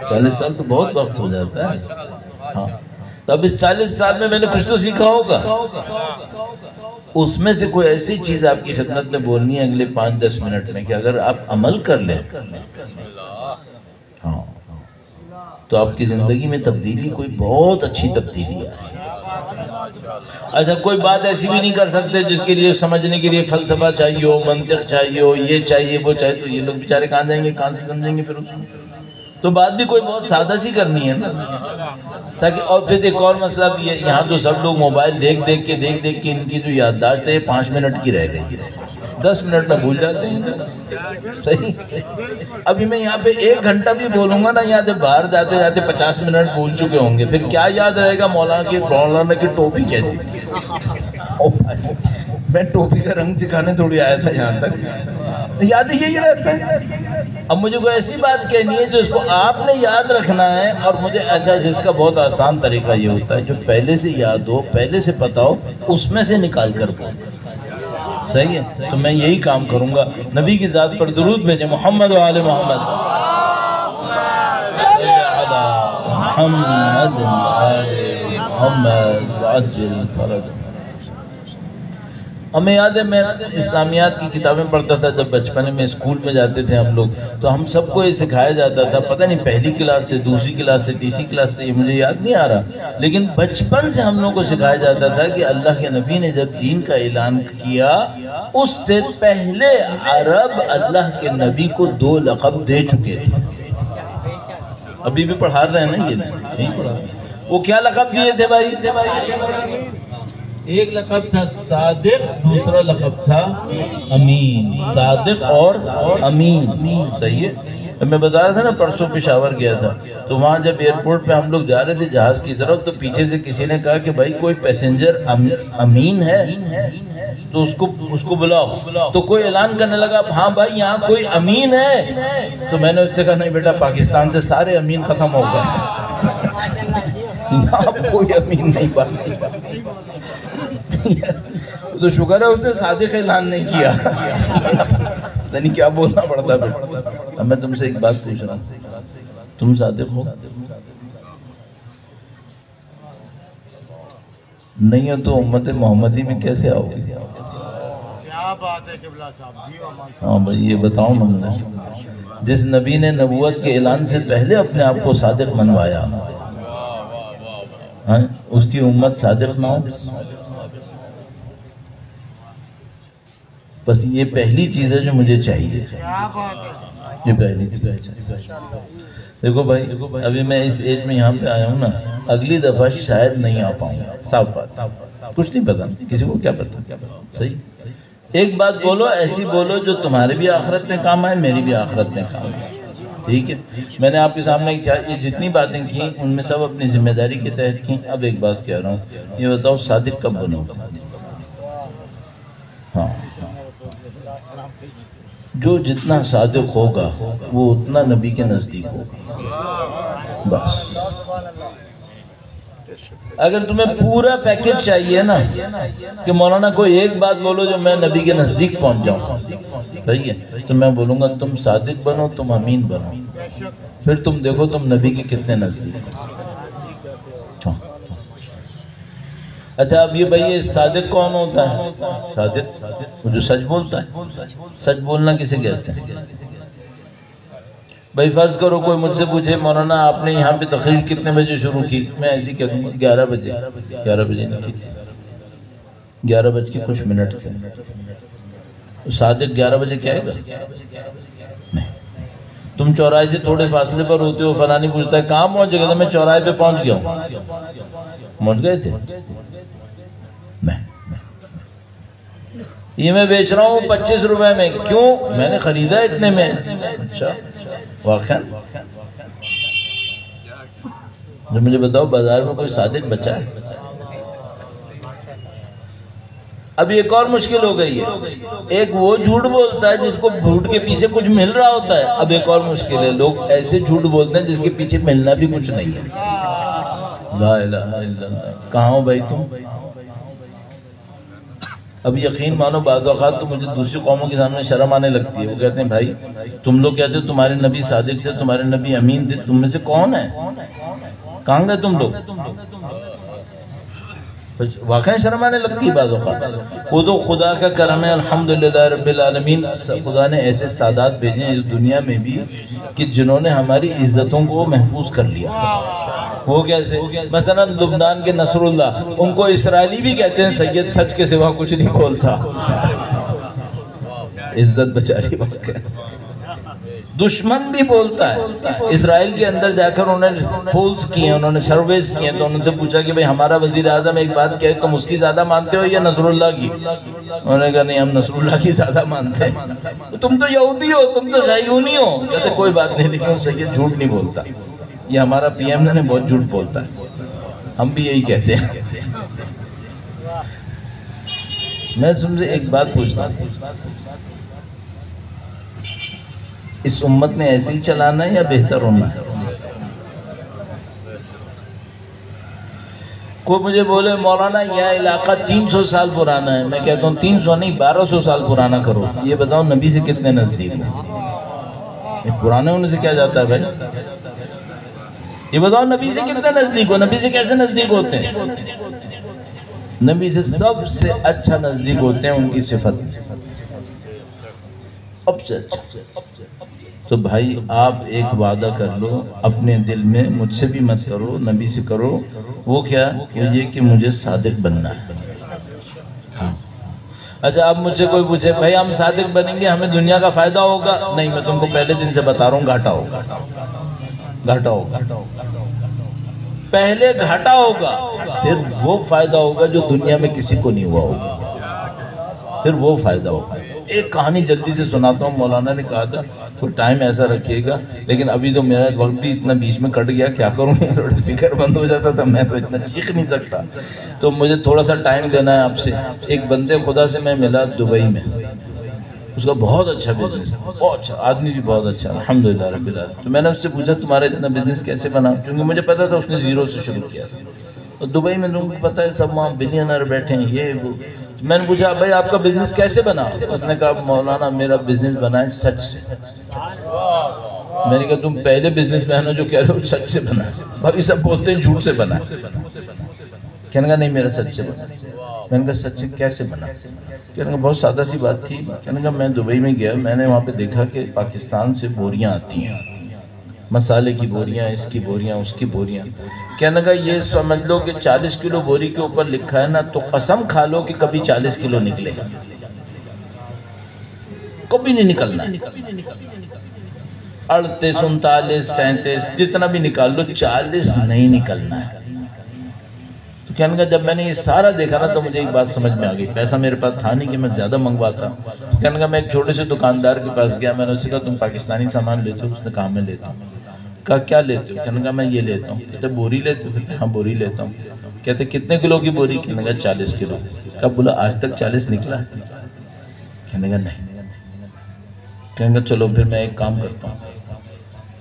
40 سال تو بہت وقت ہو جاتا ہے۔ ہاں تو اب اس 40 سال میں میں نے کچھ تو سیکھا ہوگا، اس میں سے کوئی ایسی چیز آپ کی خدمت میں بولنی ہے اگلے 5-10 منٹ میں کہ اگر آپ عمل کر لیں ہاں تو آپ کی زندگی میں تبدیلی، کوئی بہت اچھی تبدیلی آئی۔ اچھا کوئی بات ایسی بھی نہیں کر سکتے جس کے لیے سمجھنے کے لیے فلسفہ چاہیے ہو، منطق چاہیے ہو، یہ چاہیے وہ چاہیے، تو یہ لوگ بیچارے کہاں جائیں گے، کہاں سے سمجھیں گے پھر اس میں؟ تو بات بھی کوئی بہت سادہ سی کرنی ہے نا، تاکہ اور پھر ایک اور مسئلہ بھی ہے، یہاں تو سب لوگ موبائل دیکھ دیکھ کے ان کی جو یادداشت ہے 5 منٹ کی رہ گئی ہے، 10 منٹ میں بھول جاتے ہیں، صحیح؟ ابھی میں یہاں پہ 1 گھنٹہ بھی بولوں گا نا، یہاں سے باہر جاتے جاتے 50 منٹ بھول چکے ہوں گے، پھر کیا یاد رہے گا مولانا کی ٹوپی کیسی تھی؟ میں ٹوپی کا رنگ سکھانے تھوڑی آیا تھا یہاں تک، یاد یہی رہتا ہے۔ اب مجھے کوئی ایسی بات کہنی ہے جو اس کو آپ نے یاد رکھنا ہے، اور مجھے اچھا جس کا بہت آسان طریقہ یہ ہوتا ہے جو پہلے سے یاد ہو، پہلے سے پتا ہو، اس میں سے نکال کر بول، صحیح ہے؟ تو میں یہی کام کروں گا۔ نبی کی ذات پر درود بھیجیں، محمد و آل محمد، محمد و آل محمد وعجل فرج۔ ہمیں یاد ہے میں اسلامیات کی کتابیں پڑھتا تھا جب بچپنے میں، اسکول میں جاتے تھے ہم لوگ، تو ہم سب کو یہ سکھایا جاتا تھا، پتہ نہیں پہلی کلاس سے، دوسری کلاس سے، تیسری کلاس سے، یہ مجھے یاد نہیں آ رہا، لیکن بچپن سے ہم لوگ کو سکھایا جاتا تھا کہ اللہ کے نبی نے جب دین کا اعلان کیا، اس سے پہلے عرب اللہ کے نبی کو 2 لقب دے چکے تھے۔ ابھی بھی پڑھا رہے ہیں نا، یہ نہیں پڑھا رہے، وہ کیا لقب دیے تھے بھائی؟ ایک لقب تھا صادق، دوسرا لقب تھا امین، صادق اور امین، صحیح ہے؟ میں بتا رہا تھا نا پرسوں پشاور گیا تھا، تو وہاں جب ایئرپورٹ پہ ہم لوگ جا رہے تھے جہاز کی طرف، تو پیچھے سے کسی نے کہا کہ بھائی کوئی پیسنجر امین ہے تو اس کو بلاؤ، تو کوئی اعلان کرنے لگا ہاں بھائی یہاں کوئی امین ہے، تو میں نے اس سے کہا نہیں بیٹا، پاکستان سے سارے امین ختم ہو گئے، یہاں کوئی امین نہیں بات، تو شکر ہے اس نے صادق اعلان نہیں کیا، یعنی کیا بولنا پڑتا ہے۔ اب میں تم سے ایک بات پوچھ رہا ہوں، تم صادق ہو؟ نہیں ہو تو امت محمدی میں کیسے آؤ گے؟ ہاں بھائی یہ بتاؤ نا مجھے، جس نبی نے نبوت کے اعلان سے پہلے اپنے آپ کو صادق منوایا، اس کی امت صادق نہ ہو؟ بس یہ پہلی چیز ہے جو مجھے چاہیے، یہ پہلی چیز۔ دیکھو بھائی ابھی میں اس ایج میں یہاں پہ آیا ہوں نا، اگلی دفعہ شاید نہیں آ پاؤں گا، صاف بات، کچھ نہیں پتا، کسی کو کیا پتا، صحیح؟ ایک بات بولو، ایسی بولو جو تمہارے بھی آخرت میں کام آئے، میری بھی آخرت میں کام آئے، ٹھیک ہے؟ میں نے آپ کے سامنے یہ جتنی باتیں کی ان میں سب اپنی ذمہ داری کے تحت کی۔ اب ایک بات کہہ رہا ہوں، یہ بتاؤ صادق کب بنو گا؟ ہاں جو جتنا صادق ہوگا وہ اتنا نبی کے نزدیک ہوگا، بس۔ اگر تمہیں پورا پیکج چاہیے نا کہ مولانا کوئی ایک بات بولو جو میں نبی کے نزدیک پہنچ جاؤں، صحیح ہے؟ تو میں بولوں گا تم صادق بنو، تم امین بنو، پھر تم دیکھو تم نبی کے کتنے نزدیک ہو۔ اچھا اب یہ بھائی یہ صادق کون ہوتا ہے؟ صادق وہ جو سچ بولتا ہے. سچ بولنا کسے کہتے ہیں؟ بھائی فرض کرو کوئی مجھ سے پوچھے مولانا آپ نے یہاں پہ تقریر کتنے بجے شروع کی؟ میں ایسی کہہ دوں گا 11 بجے. 11 بجے نہیں کی تھی, 11 بج کے کچھ منٹ تھے. صادق 11 بجے کیا ہے گا؟ نہیں. تم چوراہے سے تھوڑے فاصلے پر ہوتے ہو, فلانی پوچھتا ہے کہاں پہنچ گئے؟ میں چوراہے پہ پہنچ گیا ہوں. پہنچ گئے تھے؟ نہیں. یہ میں بیچ رہا ہوں 25 روپے میں. کیوں؟ میں نے خریدا اتنے میں. اچھا واقعا جو مجھے بتاؤ بازار میں کوئی صادق بچا ہے؟ اب ایک اور مشکل ہو گئی ہے. ایک وہ جھوٹ بولتا ہے جس کو جھوٹ کے پیچھے کچھ مل رہا ہوتا ہے. اب ایک اور مشکل ہے, لوگ ایسے جھوٹ بولتے ہیں جس کے پیچھے ملنا بھی کچھ نہیں ہے. لا الہ الا اللہ. کہاں ہو بھائی تم؟ اب یقین مانو بعض اوقات تو مجھے دوسری قوموں کے سامنے شرم آنے لگتی ہے. وہ کہتے ہیں بھائی تم لوگ کہتے ہو تمہارے نبی صادق تھے, تمہارے نبی امین تھے, تم میں سے کون ہے؟ کہاں گئے تم لوگ؟ واقعی شرم آنے لگتی ہے بعض اوقات. وہ تو خدا کا کرم ہے الحمدللہ رب العالمین. خدا نے ایسے سادات بھیجے ہیں اس دنیا میں بھی کہ جنہوں نے ہماری عزتوں کو محفوظ کر لیا. وہ کیسے؟ مثلا لبنان کے نصر اللہ, ان کو اسرائیلی بھی کہتے ہیں سید سچ کے سوا کچھ نہیں بولتا. عزت بچاری واقع. دشمن بھی بولتا ہے. اسرائیل کے اندر جا کر انہوں نے پولز کیے, انہوں نے سرویز کیے, تو ان سے پوچھا کہ بھئی ہمارا وزیر اعظم ایک بات کہے تم اس کی زیادہ مانتے ہو یا نصر اللہ کی؟ انہوں نے کہا نہیں ہم نصر اللہ کی زیادہ مانتے ہیں. تم تو یہودی ہو, تم تو صہیونی ہو. کہتے کوئی بات نہیں, لیکن سید جھوٹ نہیں بولتا. یہ ہمارا پی ایم نے بہت جھوٹ بولتا ہے, ہم بھی یہی کہتے ہیں. میں تم سے ایک بات پوچھتا ہوں, اس امت میں ایسے ہی چلانا ہے یا بہتر ہونا ہے؟ کوئی مجھے بولے مولانا یہ علاقہ 300 سال پرانا ہے, میں کہتا ہوں 300 نہیں 1200 سال پرانا کرو. یہ بتاؤ نبی سے کتنے نزدیک ہو؟ پرانے ہونے سے کیا جاتا ہے بھائی؟ یہ بتاؤ نبی سے کتنے نزدیک ہو؟ نبی سے کیسے نزدیک ہوتے ہیں؟ نبی سے سب سے اچھا نزدیک ہوتے ہیں ان کی صفت, اب سے اچھا. تو بھائی آپ ایک وعدہ کر لو اپنے دل میں, مجھ سے بھی مت کرو, نبی سے کرو. وہ کیا؟ وہ یہ کہ مجھے صادق بننا ہے. اچھا اب مجھ سے کوئی پوچھے بھائی ہم صادق بنیں گے ہمیں دنیا کا فائدہ ہوگا؟ نہیں, میں تم کو پہلے دن سے بتا رہا ہوں گھاٹا ہوگا. گھاٹا ہوگا, پہلے گھاٹا ہوگا, پھر وہ فائدہ ہوگا جو دنیا میں کسی کو نہیں ہوا ہوگا. پھر وہ فائدہ ہوگا. ایک کہانی جلدی سے سناتا ہوں. مولانا نے کہا تھا کوئی ٹائم ایسا رکھیے گا, لیکن ابھی تو میرا وقت بھی اتنا بیچ میں کٹ گیا, کیا کروں, لاؤڈ اسپیکر بند ہو جاتا تھا, میں تو اتنا چیخ نہیں سکتا. تو مجھے تھوڑا سا ٹائم دینا ہے آپ سے. ایک بندے خدا سے میں ملا دبئی میں, اس کا بہت اچھا بزنس, بہت اچھا آدمی بھی, بہت اچھا الحمدللہ رب العالمین. تو میں نے اس سے پوچھا تمہارا اتنا بزنس کیسے بنا, کیونکہ مجھے پتا تھا اس نے زیرو سے شروع کیا. اور دبئی میں تم کو پتا ہے سب وہاں بلینئر بیٹھے ہیں, یہ وہ. میں نے پوچھا بھائی آپ کا بزنس کیسے بنا؟ اس نے کہا مولانا میرا بزنس بنا ہے سچ سے. میں نے کہا تم پہلے بزنس مین ہو جو کہہ رہے ہو سچ سے بنا ہے. باقی سب بولتے ہیں جھوٹ سے بنا ہے. کہنے کا نہیں میرا سچ سے بنا. میں نے کہا سچ سے کیسے بنا؟ کہنے کا بہت سادہ سی بات تھی. کہنے کا میں دبئی میں گیا, میں نے وہاں پہ دیکھا کہ پاکستان سے بوریاں آتی ہیں, مسالے کی بوریاں, اس کی بوریاں, اس کی بوریاں. کہنے کا یہ سمجھ لو کہ 40 کلو بوری کے اوپر لکھا ہے نا, تو قسم کھا لو کہ کبھی 40 کلو نکلے گا, کبھی نہیں نکلنا ہے. 38, 39, 37 جتنا بھی نکال لو 40 نہیں نکلنا ہے. تو کہنے کا جب میں نے یہ سارا دیکھا نا تو مجھے ایک بات سمجھ میں آ گئی. پیسہ میرے پاس تھا نہیں کہ میں زیادہ منگواتا. کہنے کا میں ایک چھوٹے سے دکاندار کے پاس گیا, میں نے اسے کہا تم پاکستانی سامان لیتے ہو؟ اس نے کہا میں لیتا ہوں. کہا کیا لیتے ہو؟ کہنے کا میں یہ لیتا ہوں. کہتے بوری لیتے ہو؟ کہتے ہاں بوری لیتا ہوں. کہتے کتنے کلو کی بوری؟ کہنے کا 40 کلو. کہا بولا آج تک 40 نکلا؟ کہنے کا نہیں. کہنے کا چلو پھر میں ایک کام کرتا ہوں,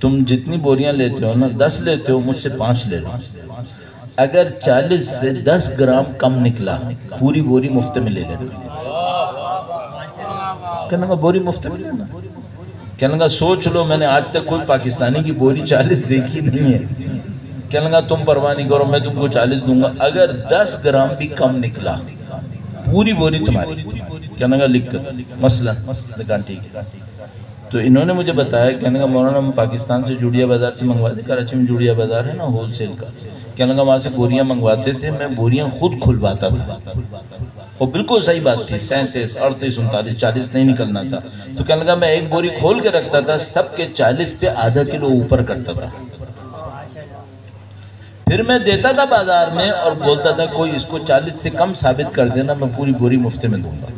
تم جتنی بوریاں لیتے ہو نا 10 لیتے ہو, مجھ سے 5 لے لو. اگر 40 سے 10 گرام کم نکلا پوری بوری مفت میں لے لینا. کہنے کا بوری مفت میں لینا؟ کہنے کا سوچ لو میں نے آج تک کوئی پاکستانی کی بوری 40 دیکھی نہیں ہے. کہنے لگا تم پرواہ نہیں کرو، میں تم کو 40 دوں گا، اگر 10 گرام بھی کم نکلا پوری بوری تمہاری۔ کہنے لگا لکھ کر مثلا کہا ٹھیک ہے۔ تو انہوں نے مجھے بتایا، کہنے لگا مولانا ہم پاکستان سے جوڑیا بازار سے منگواتے، کراچی میں جوڑیا بازار ہے نا ہول سیل کا، کہنے لگا وہاں سے بوریاں منگواتے تھے، میں بوریاں خود کھلواتا تھا، وہ بالکل صحیح بات تھی، 37 38 39 40 نہیں نکلنا تھا۔ تو کہنے لگا میں ایک بوری کھول کے رکھتا تھا، سب کے 40 پہ آدھا کلو اوپر کرتا تھا، پھر میں دیتا تھا بازار میں اور بولتا تھا کوئی اس کو 40 سے کم ثابت کر دینا، میں پوری بوری مفت میں دوں گا۔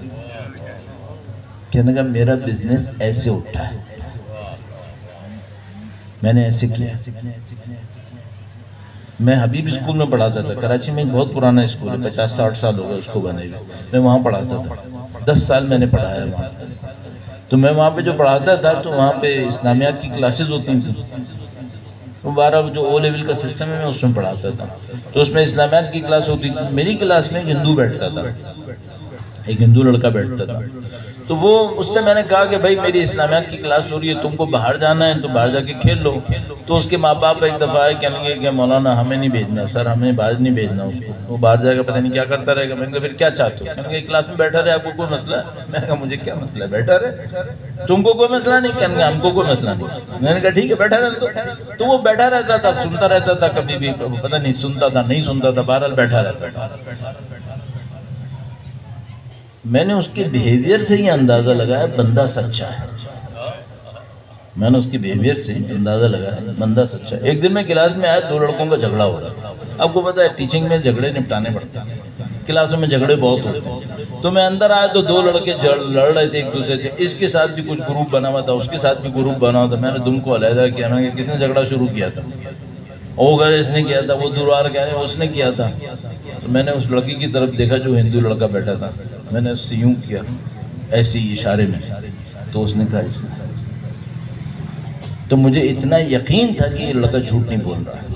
کہنے لگا میرا بزنس ایسے اٹھا ہے، میں نے ایسے کیا۔ میں حبیب اسکول میں پڑھاتا تھا، کراچی میں بہت پرانا اسکول ہے، 50-60 سال ہو گئے اس کو بنے گا، میں وہاں پڑھاتا تھا، 10 سال میں نے پڑھایا وہاں۔ تو میں وہاں پہ جو پڑھاتا تھا تو وہاں پہ اسلامیات کی کلاسز ہوتی تھیں، 12 جو او لیول کا سسٹم ہے میں اس میں پڑھاتا تھا، تو اس میں اسلامیات کی کلاس ہوتی تھی۔ میری کلاس میں ایک ہندو بیٹھتا تھا، ایک ہندو لڑکا بیٹھتا تھا، تو وہ اس سے میں نے کہا کہ بھائی میری اسلامیات کی کلاس ہو رہی ہے، تم کو باہر جانا ہے تو باہر جا کے کھیل لو۔ تو اس کے ماں باپ ایک دفعہ آئے، کہنے لگے کہ مولانا ہمیں نہیں بھیجنا سر، ہمیں باہر نہیں بھیجنا اس کو، وہ باہر جا کے پتہ نہیں کیا کرتا رہے گا۔ میں نے کہا پھر کیا چاہتے ہو؟ کہنے لگے کلاس میں بیٹھا رہے، آپ کو کوئی مسئلہ ہے؟ میں نے کہا مجھے کیا مسئلہ ہے، بیٹھا رہے، تم کو کوئی مسئلہ نہیں؟ کہنے لگے ہم کو کوئی مسئلہ نہیں۔ میں نے کہا ٹھیک ہے بیٹھا رہے، تو وہ بیٹھا رہتا تھا، سنتا رہتا تھا، کبھی بھی پتہ نہیں سنتا تھا نہیں سنتا تھا، بہرحال بیٹھا رہتا تھا۔ میں نے اس کے بیہیویئر سے یہ اندازہ لگایا بندہ سچا ہے، میں نے اس کے بیہیویئر سے اندازہ لگایا بندہ سچا ہے۔ ایک دن میں کلاس میں آیا، 2 لڑکوں کا جھگڑا ہو رہا، آپ کو پتہ ہے ٹیچنگ میں جھگڑے نپٹانے پڑتے ہیں، کلاسوں میں جھگڑے بہت ہوتے ہیں۔ تو میں اندر آیا تو 2 لڑکے لڑ رہے تھے ایک دوسرے سے، اس کے ساتھ بھی کچھ گروپ بنا ہوا تھا، اس کے ساتھ بھی گروپ بنا ہوا تھا۔ میں نے دم کو علیحدہ کیا، میں نے کہا کس نے جھگڑا شروع کیا تھا؟ وہ کہہ رہے اس نے کیا تھا، وہ دوبارہ کہہ رہے اس نے کیا تھا۔ تو میں نے اس لڑکی کی طرف دیکھا جو ہندو لڑکا بیٹھا تھا، میں نے اس سے یوں کیا ایسی اشارے میں، تو اس نے کہا اس نے، تو مجھے اتنا یقین تھا کہ یہ لڑکا جھوٹ نہیں بول رہا ہے۔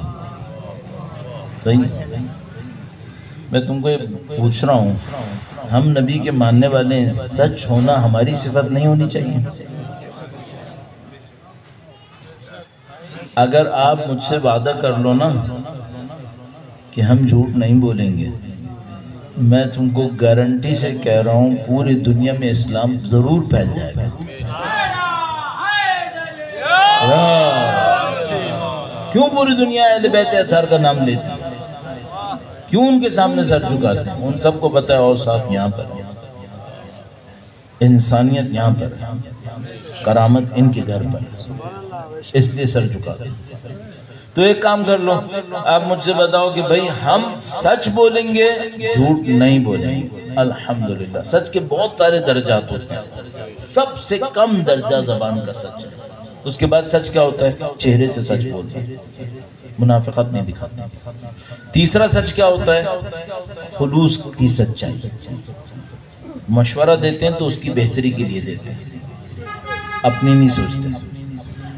صحیح، میں تم کو یہ پوچھ رہا ہوں، ہم نبی کے ماننے والے ہیں، سچ ہونا ہماری صفت نہیں ہونی چاہیے؟ اگر آپ مجھ سے وعدہ کر لو نا کہ ہم جھوٹ نہیں بولیں گے، میں تم کو گارنٹی سے کہہ رہا ہوں پوری دنیا میں اسلام ضرور پھیل جائے گا۔ کیوں پوری دنیا اہل بیت اطہار کا نام لیتی ہے؟ کیوں ان کے سامنے سر جھکاتے ہیں؟ ان سب کو پتہ ہے اوصاف یہاں پر، انسانیت یہاں پر، کرامت ان کے گھر پر، اس لیے سر جھکاتے ہیں۔ تو ایک کام کر لو، آپ مجھ سے بتاؤ کہ بھئی ہم سچ بولیں گے جھوٹ نہیں بولیں گے۔ الحمدللہ سچ کے بہت سارے درجات ہوتے ہیں، سب سے کم درجہ زبان کا سچ ہے، اس کے بعد سچ کیا ہوتا ہے؟ چہرے سے سچ بولتا ہے، منافقت نہیں دکھاتا۔ تیسرا سچ کیا ہوتا ہے؟ خلوص کی سچائی، مشورہ دیتے ہیں تو اس کی بہتری کے لیے دیتے ہیں، اپنی نہیں سوچتے۔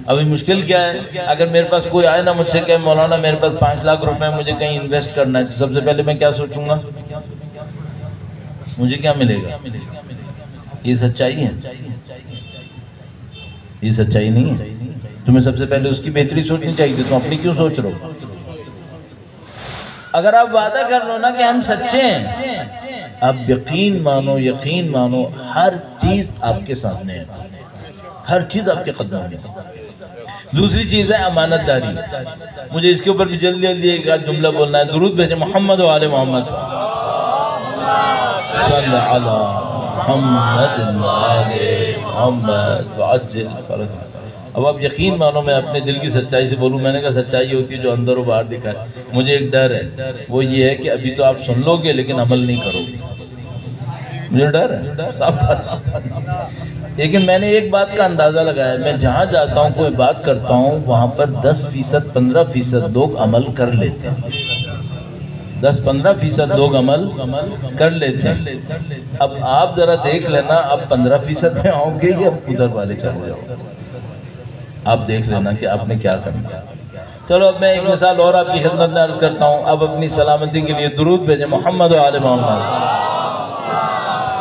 ابھی مشکل کیا ہے، اگر میرے پاس کوئی آئے نا مجھ سے کہ مولانا میرے پاس 5 لاکھ روپے مجھے کہیں انویسٹ کرنا ہے، تو سب سے پہلے میں کیا سوچوں گا؟ مجھے کیا ملے گا؟ یہ سچائی ہے؟ یہ سچائی نہیں ہے۔ تمہیں سب سے پہلے اس کی بہتری سوچنی چاہیے، تم اپنی کیوں سوچ رہے ہو؟ اگر آپ وعدہ کر لو نا کہ ہم سچے ہیں، آپ یقین مانو ہر چیز آپ کے سامنے ہے، ہر چیز آپ کے قدموں میں۔ دوسری چیز ہے امانت داری۔ مجھے اس کے اوپر بھی جلدی ایک جملہ بولنا ہے، درود بھیجیں محمد و آل محمد، صلی علی محمد و آل محمد وعجل فرج۔ اب آپ یقین مانو میں اپنے دل کی سچائی سے بولوں، میں نے کہا سچائی ہوتی ہے جو اندر و باہر دکھائے۔ مجھے ایک ڈر ہے، وہ یہ ہے کہ ابھی تو آپ سن لو گے لیکن عمل نہیں کرو گے، مجھے ڈر ہے صاحب بات۔ لیکن میں نے ایک بات کا اندازہ لگایا، میں جہاں جاتا ہوں کوئی بات کرتا ہوں وہاں پر 10% 15% لوگ عمل کر لیتے ہیں، 10-15% لوگ عمل کر لیتے ہیں۔ اب آپ ذرا دیکھ لینا، اب 15% میں آؤ گے یا ادھر والے چلے جاؤ، آپ دیکھ لینا کہ آپ نے کیا کرنا۔ چلو اب میں ایک مثال اور آپ کی خدمت میں عرض کرتا ہوں، اب اپنی سلامتی کے لیے درود بھیجیں محمد و آل محمد،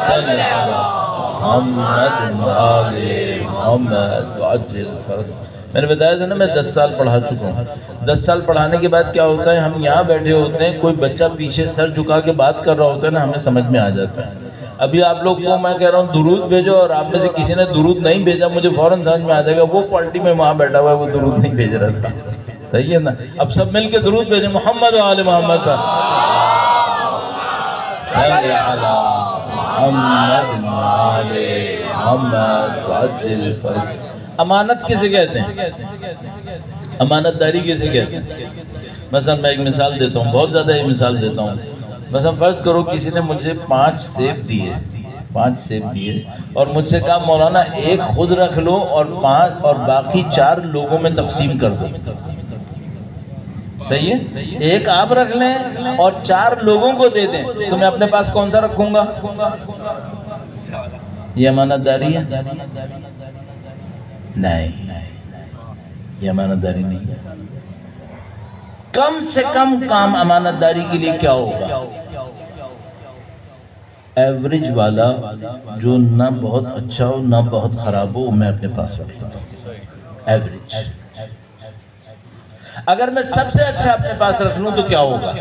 صلی اللہ محمد و آل محمد وعجل فرج۔ میں نے بتایا تھا نا میں 10 سال پڑھا چکا ہوں. 10 سال پڑھانے کے بعد کیا ہوتا ہے, ہم یہاں بیٹھے ہوتے ہیں, کوئی بچہ پیچھے سر جھکا کے بات کر رہا ہوتا ہے نا, ہمیں سمجھ میں آ جاتا ہے. ابھی آپ لوگ کو میں کہہ رہا ہوں درود بھیجو, اور آپ میں سے کسی نے درود نہیں بھیجا, مجھے فوراً سمجھ میں آ جائے گا وہ پارٹی میں وہاں بیٹھا ہوا ہے وہ درود نہیں بھیج رہا تھا. صحیح ہے نا؟ اب سب مل کے درود بھیجیں محمد و آل محمد کا. صلی علی محمد و آل محمد وعجل فرج. امانت کسے کہتے ہیں؟ امانت داری کسے کہتے ہیں؟ مثلا میں ایک مثال دیتا ہوں, بہت زیادہ ایک مثال دیتا ہوں. مثلا فرض کرو کسی نے مجھے 5 سیب دیے اور مجھ سے کہا مولانا ایک خود رکھ لو اور باقی 4 لوگوں میں تقسیم کر دو. صحیح ہے؟ ایک آپ رکھ لیں اور 4 لوگوں کو دے دیں, تو میں اپنے پاس کون سا رکھوں گا؟ یہ امانت داری ہے؟ نہیں, یہ امانت داری نہیں ہے. کم سے کم کام امانت داری کے لیے کیا ہوگا؟ ایوریج والا جو نہ بہت اچھا ہو نہ بہت خراب ہو, میں اپنے پاس رکھ لیتا ہوں. ایوریج. اگر میں سب سے اچھا اپنے پاس رکھ لوں تو کیا ہوگا؟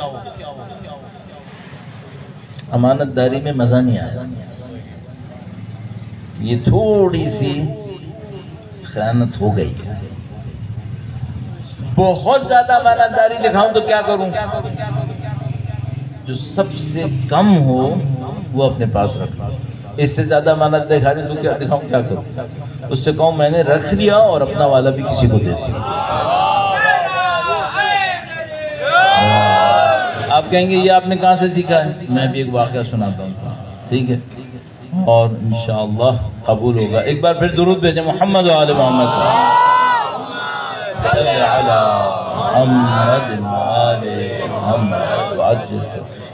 امانت داری میں مزہ نہیں آیا. یہ تھوڑی سی خیانت ہو گئی. بہت زیادہ امانت داری دکھاؤں تو کیا کروں؟ جو سب سے کم ہو وہ اپنے پاس رکھوں. اس سے زیادہ امانت دکھانے تو کیا دکھاؤں, کیا کروں؟ اس سے کہوں میں نے رکھ لیا اور اپنا والا بھی کسی کو دے دیا. آپ کہیں گے یہ آپ نے کہاں سے سیکھا ہے؟ میں بھی ایک واقعہ سناتا ہوں, ٹھیک ہے, اور انشاءاللہ قبول ہوگا. ایک بار پھر درود بھیجیں محمد و آل محمد. صلی علی محمد و آل محمد وعجل.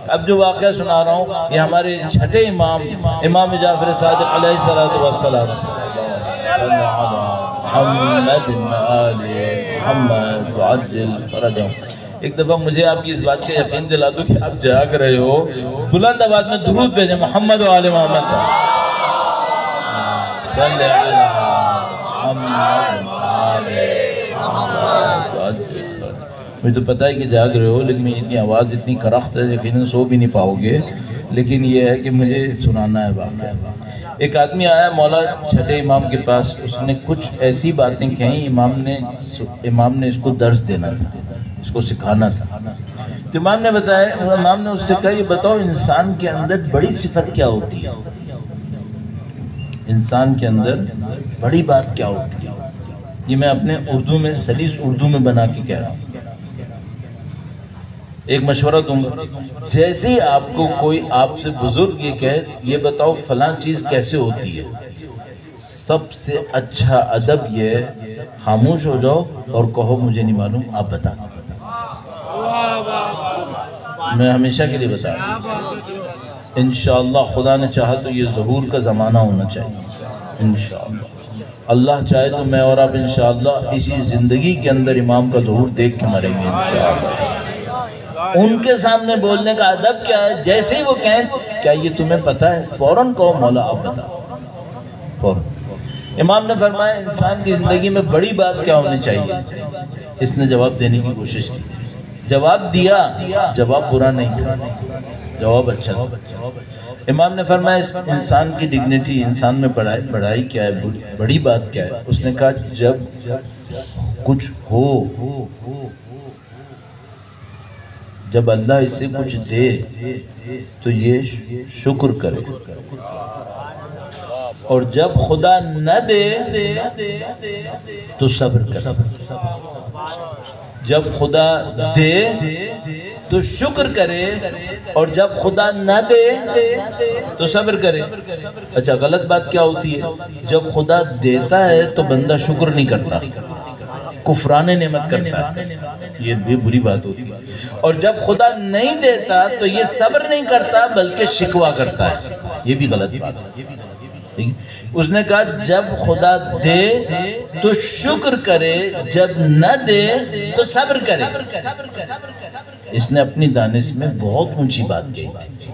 اب جو واقعہ سنا رہا ہوں یہ ہمارے چھٹے امام جعفر صادق علیہ السلام. صلی علی محمد و آل محمد وعجل فرجهم. ایک دفعہ مجھے آپ کی اس بات کا یقین دلا دو کہ آپ جاگ رہے ہو, بلند آواز میں درود بھیجیں محمد و آل محمد. صلی علی محمد و آل محمد. مجھے تو پتہ ہے کہ جاگ رہے ہو, لیکن اتنی آواز اتنی کرخت ہے یقیناً سو بھی نہیں پاؤ گے, لیکن یہ ہے کہ مجھے سنانا ہے واقعہ. ایک آدمی آیا مولا چھٹے امام کے پاس, اس نے کچھ ایسی باتیں کہیں, امام نے اس کو درس دینا تھا, اس کو سکھانا تھا. تو امام نے بتایا, امام نے اس سے کہا یہ بتاؤ انسان کے اندر بڑی صفت کیا ہوتی ہے؟ انسان کے اندر بڑی بات کیا ہوتی ہے؟ یہ میں اپنے اردو میں سلیس اردو میں بنا کے کہہ رہا ہوں. ایک مشورہ دوں گا, جیسے ہی آپ کو کوئی آپ سے بزرگ یہ کہے یہ بتاؤ فلاں چیز کیسے ہوتی ہے, سب سے اچھا ادب یہ خاموش ہو جاؤ اور کہو مجھے نہیں معلوم, آپ بتا. میں ہمیشہ کے لیے بتا رہا ہوں. انشاءاللہ خدا نے چاہا تو یہ ظہور کا زمانہ ہونا چاہیے انشاءاللہ. اللہ چاہے تو میں اور آپ انشاءاللہ اسی زندگی کے اندر امام کا ظہور دیکھ کے مریں گے انشاءاللہ. ان کے سامنے بولنے کا ادب کیا ہے؟ جیسے ہی وہ کہیں کیا یہ تمہیں پتہ ہے, فوراً کہو مولا آپ بتا فوراً. امام نے فرمایا انسان کی زندگی میں بڑی بات کیا ہونی چاہیے؟ اس نے جواب دینے کی کوشش کی, جواب دیا, جواب برا نہیں تھا, جواب اچھا تھا. امام نے فرمایا انسان کی ڈگنیٹی, انسان میں بڑائی کیا ہے, بڑی بات کیا ہے؟ اس نے کہا جب کچھ ہو, جب اللہ اسے کچھ دے تو یہ شکر کرے, اور جب خدا نہ دے تو صبر کرے. جب خدا دے تو شکر کرے, اور جب خدا نہ دے تو صبر کرے. اچھا غلط بات کیا ہوتی ہے؟ جب خدا دیتا ہے تو بندہ شکر نہیں کرتا, کفران نعمت کرتا ہے, یہ بھی بری بات ہوتی ہے. اور جب خدا نہیں دیتا تو یہ صبر نہیں کرتا بلکہ شکوہ کرتا ہے, یہ بھی غلط بات ہے. اس نے کہا جب خدا دے تو شکر کرے, جب نہ دے تو صبر کرے. اس نے اپنی دانش میں بہت اونچی بات کہی تھی,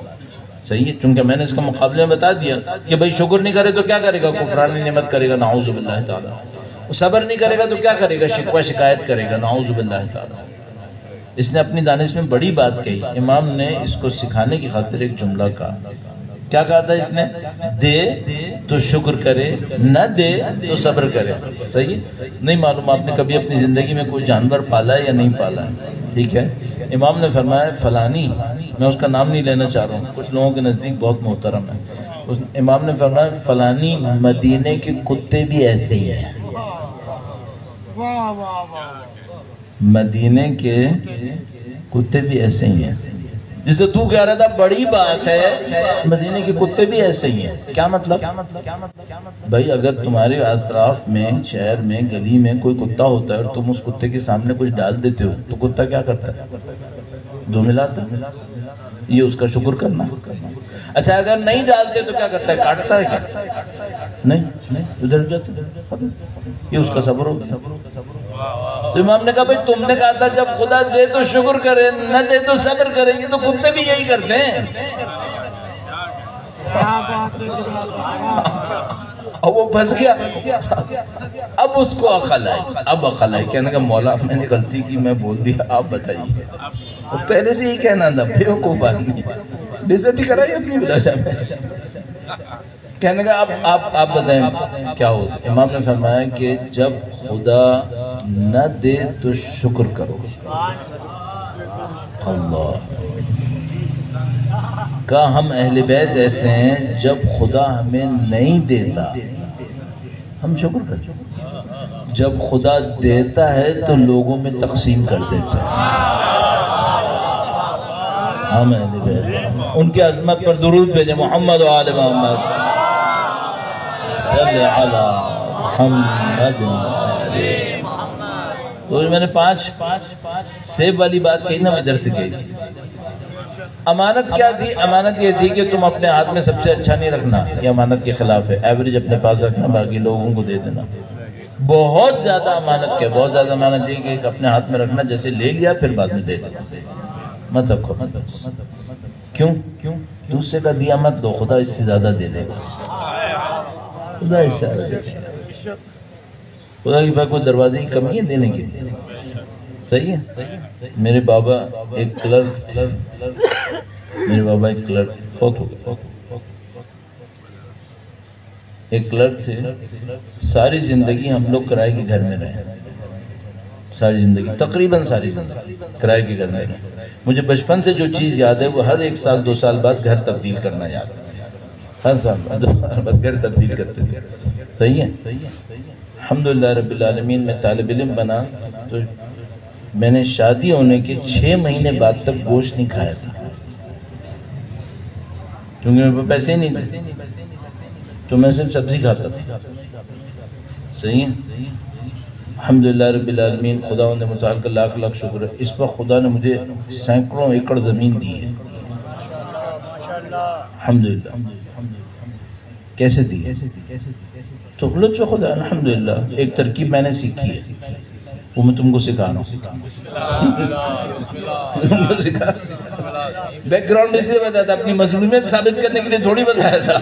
صحیح ہے, چونکہ میں نے اس کا مقابلے میں بتا دیا کہ بھئی شکر نہیں کرے تو کیا کرے گا, کفران نعمت کرے گا, نعوذ باللہ تعالی. صبر نہیں کرے گا تو کیا کرے گا؟ شکوہ شکایت کرے گا، نعوذ باللہ تعالی۔ اس نے اپنی دانش میں بڑی بات کہی، امام نے اس کو سکھانے کی خاطر ایک جملہ کہا۔ کیا کہا تھا اس نے؟ دے تو شکر کرے، نہ دے تو صبر کرے۔ صحیح؟ نہیں معلوم آپ نے کبھی اپنی زندگی میں کوئی جانور پالا ہے یا نہیں پالا ہے، ٹھیک ہے؟ امام نے فرمایا فلانی، میں اس کا نام نہیں لینا چاہ رہا ہوں، کچھ لوگوں کے نزدیک بہت محترم ہے، امام نے فرمایا فلانی مدینے کے کتے بھی ایسے ہی ہیں، مدینے کے کتے بھی ایسے ہی ہیں۔ جسے تو کہہ رہا تھا بڑی بات ہے، مدینے کے کتے بھی ایسے ہی ہیں، کیا مطلب؟ بھائی اگر تمہارے اطراف میں، شہر میں، گلی میں کوئی کتا ہوتا ہے اور تم اس کتے کے سامنے کچھ ڈال دیتے ہو تو کتا کیا کرتا ہے؟ دو ملاتا ہے، یہ اس کا شکر کرنا۔ اچھا اگر نہیں ڈالتے تو کیا کرتا ہے؟ کاٹتا ہے کیا؟ نہیں، ادھر جاتا ہے، یہ اس کا صبر ہوگا۔ تو امام نے کہا بھئی تم نے کہا تھا جب خدا دے تو شکر کرے، نہ دے تو صبر کرے، یہ تو کتے بھی یہی کرتے ہیں۔ اور وہ پھنس گیا۔ اب اس کو عقل آئی، کہنے کا مولا میں نے غلطی کی، میں بول دیا، آپ بتائیے۔ وہ پہلے سے ہی کہنا تھا، بیوقوف آدمی، بےزتی کرائی اپنی بلا جا میں۔ کہنے کا اب آپ بتائیں کیا ہوتا؟ امام نے فرمایا کہ جب خدا نہ دے تو شکر کرو۔ اللہ کا ہم اہل بیت ایسے ہیں، جب خدا ہمیں نہیں دیتا ہم شکر کرتے ہیں، جب خدا دیتا ہے تو لوگوں میں تقسیم کر دیتے ہیں۔ ہم اہل بیت ان کی عظمت پر درود بھیجیں، محمد و آل محمد صلی علی محمد۔ تو میں نے پانچ سیب والی بات کہی نا، میں ادھر سے کہی تھی۔ امانت کیا تھی؟ امانت یہ تھی کہ تم اپنے ہاتھ میں سب سے اچھا نہیں رکھنا، یہ امانت کے خلاف ہے، ایوریج اپنے پاس رکھنا، باقی لوگوں کو دے دینا۔ بہت زیادہ امانت کیا؟ بہت زیادہ امانت یہ کہ اپنے ہاتھ میں رکھنا، جیسے لے لیا پھر بعد میں دے دینا، مت رکھو۔ کیوں؟ دوسرے کا دیا مت دو، خدا اس سے زیادہ دے دے گا، خدا اس سے زیادہ دے دے گا۔ خدا کی پاک کوئی دروازے کی کمی ہے دینے کی؟ صحیح ہے؟ میرے بابا ایک کلرک تھے، فوت ہو گئے، ایک کلرک تھے، ساری زندگی ہم لوگ کرائے کے گھر میں رہے، ساری زندگی، تقریباً ساری زندگی کرائے کے گھر میں رہے۔ مجھے بچپن سے جو چیز یاد ہے وہ ہر ایک سال 2 سال بعد گھر تبدیل کرنا یاد ہے، ہر سال 2 سال بعد گھر تبدیل کرتے تھے۔ صحیح ہے؟ الحمدللہ رب العالمین میں طالب علم بنا تو میں نے شادی ہونے کے 6 مہینے بعد تک گوشت نہیں کھایا تھا، کیونکہ میرے پاس پیسے نہیں تھے، تو میں صرف سبزی کھاتا تھا۔ صحیح ہے؟ الحمدللہ رب العالمین، خدا نے متعال کا لاکھ لاکھ شکر ہے، اس پر خدا نے مجھے سینکڑوں ایکڑ زمین دی ہے، الحمدللہ۔ کیسے دی؟ تو لطف خدا، الحمدللہ۔ ایک ترکیب میں نے سیکھی ہے، وہ میں تم کو سکھا رہا ہوں۔ بیک گراؤنڈ اس لیے بتایا تھا، اپنی مظلومیت ثابت کرنے کے لیے تھوڑی بتایا تھا۔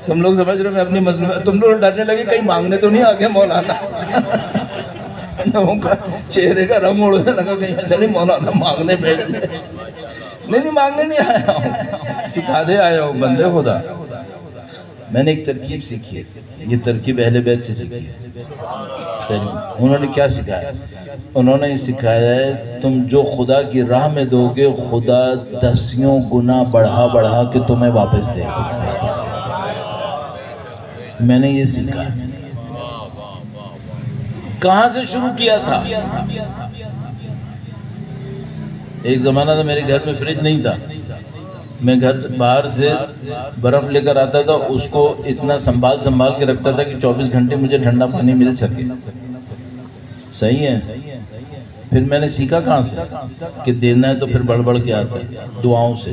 تم لوگ سمجھ رہے ہو میں اپنی مظلومیت، تم لوگ ڈرنے لگے کہیں مانگنے تو نہیں آگے مولانا، چہرے کا رنگ اڑنے لگا کہیں ایسا نہیں مولانا مانگنے بیٹھ جائے۔ نہیں مانگنے نہیں آیا ہوں، سکھا دے آیا ہوں بندے خدا۔ میں نے ایک ترکیب سیکھی ہے، یہ ترکیب اہل بیت سے سیکھی ہے۔ انہوں نے کیا سکھایا؟ انہوں نے سکھایا ہے تم جو خدا کی راہ میں دو گے، خدا 10 گنا بڑھا بڑھا کے تمہیں واپس دے گا۔ میں نے یہ سیکھا۔ کہاں سے شروع کیا تھا؟ ایک زمانہ تھا میرے گھر میں فریج نہیں تھا، میں گھر سے باہر سے برف لے کر آتا تھا، اس کو اتنا سنبھال کے رکھتا تھا کہ 24 گھنٹے مجھے ٹھنڈا پانی مل سکے۔ صحیح ہے؟ پھر میں نے سیکھا کہاں سے کہ دینا ہے تو پھر بڑھ بڑھ کے آتا ہے، دعاؤں سے۔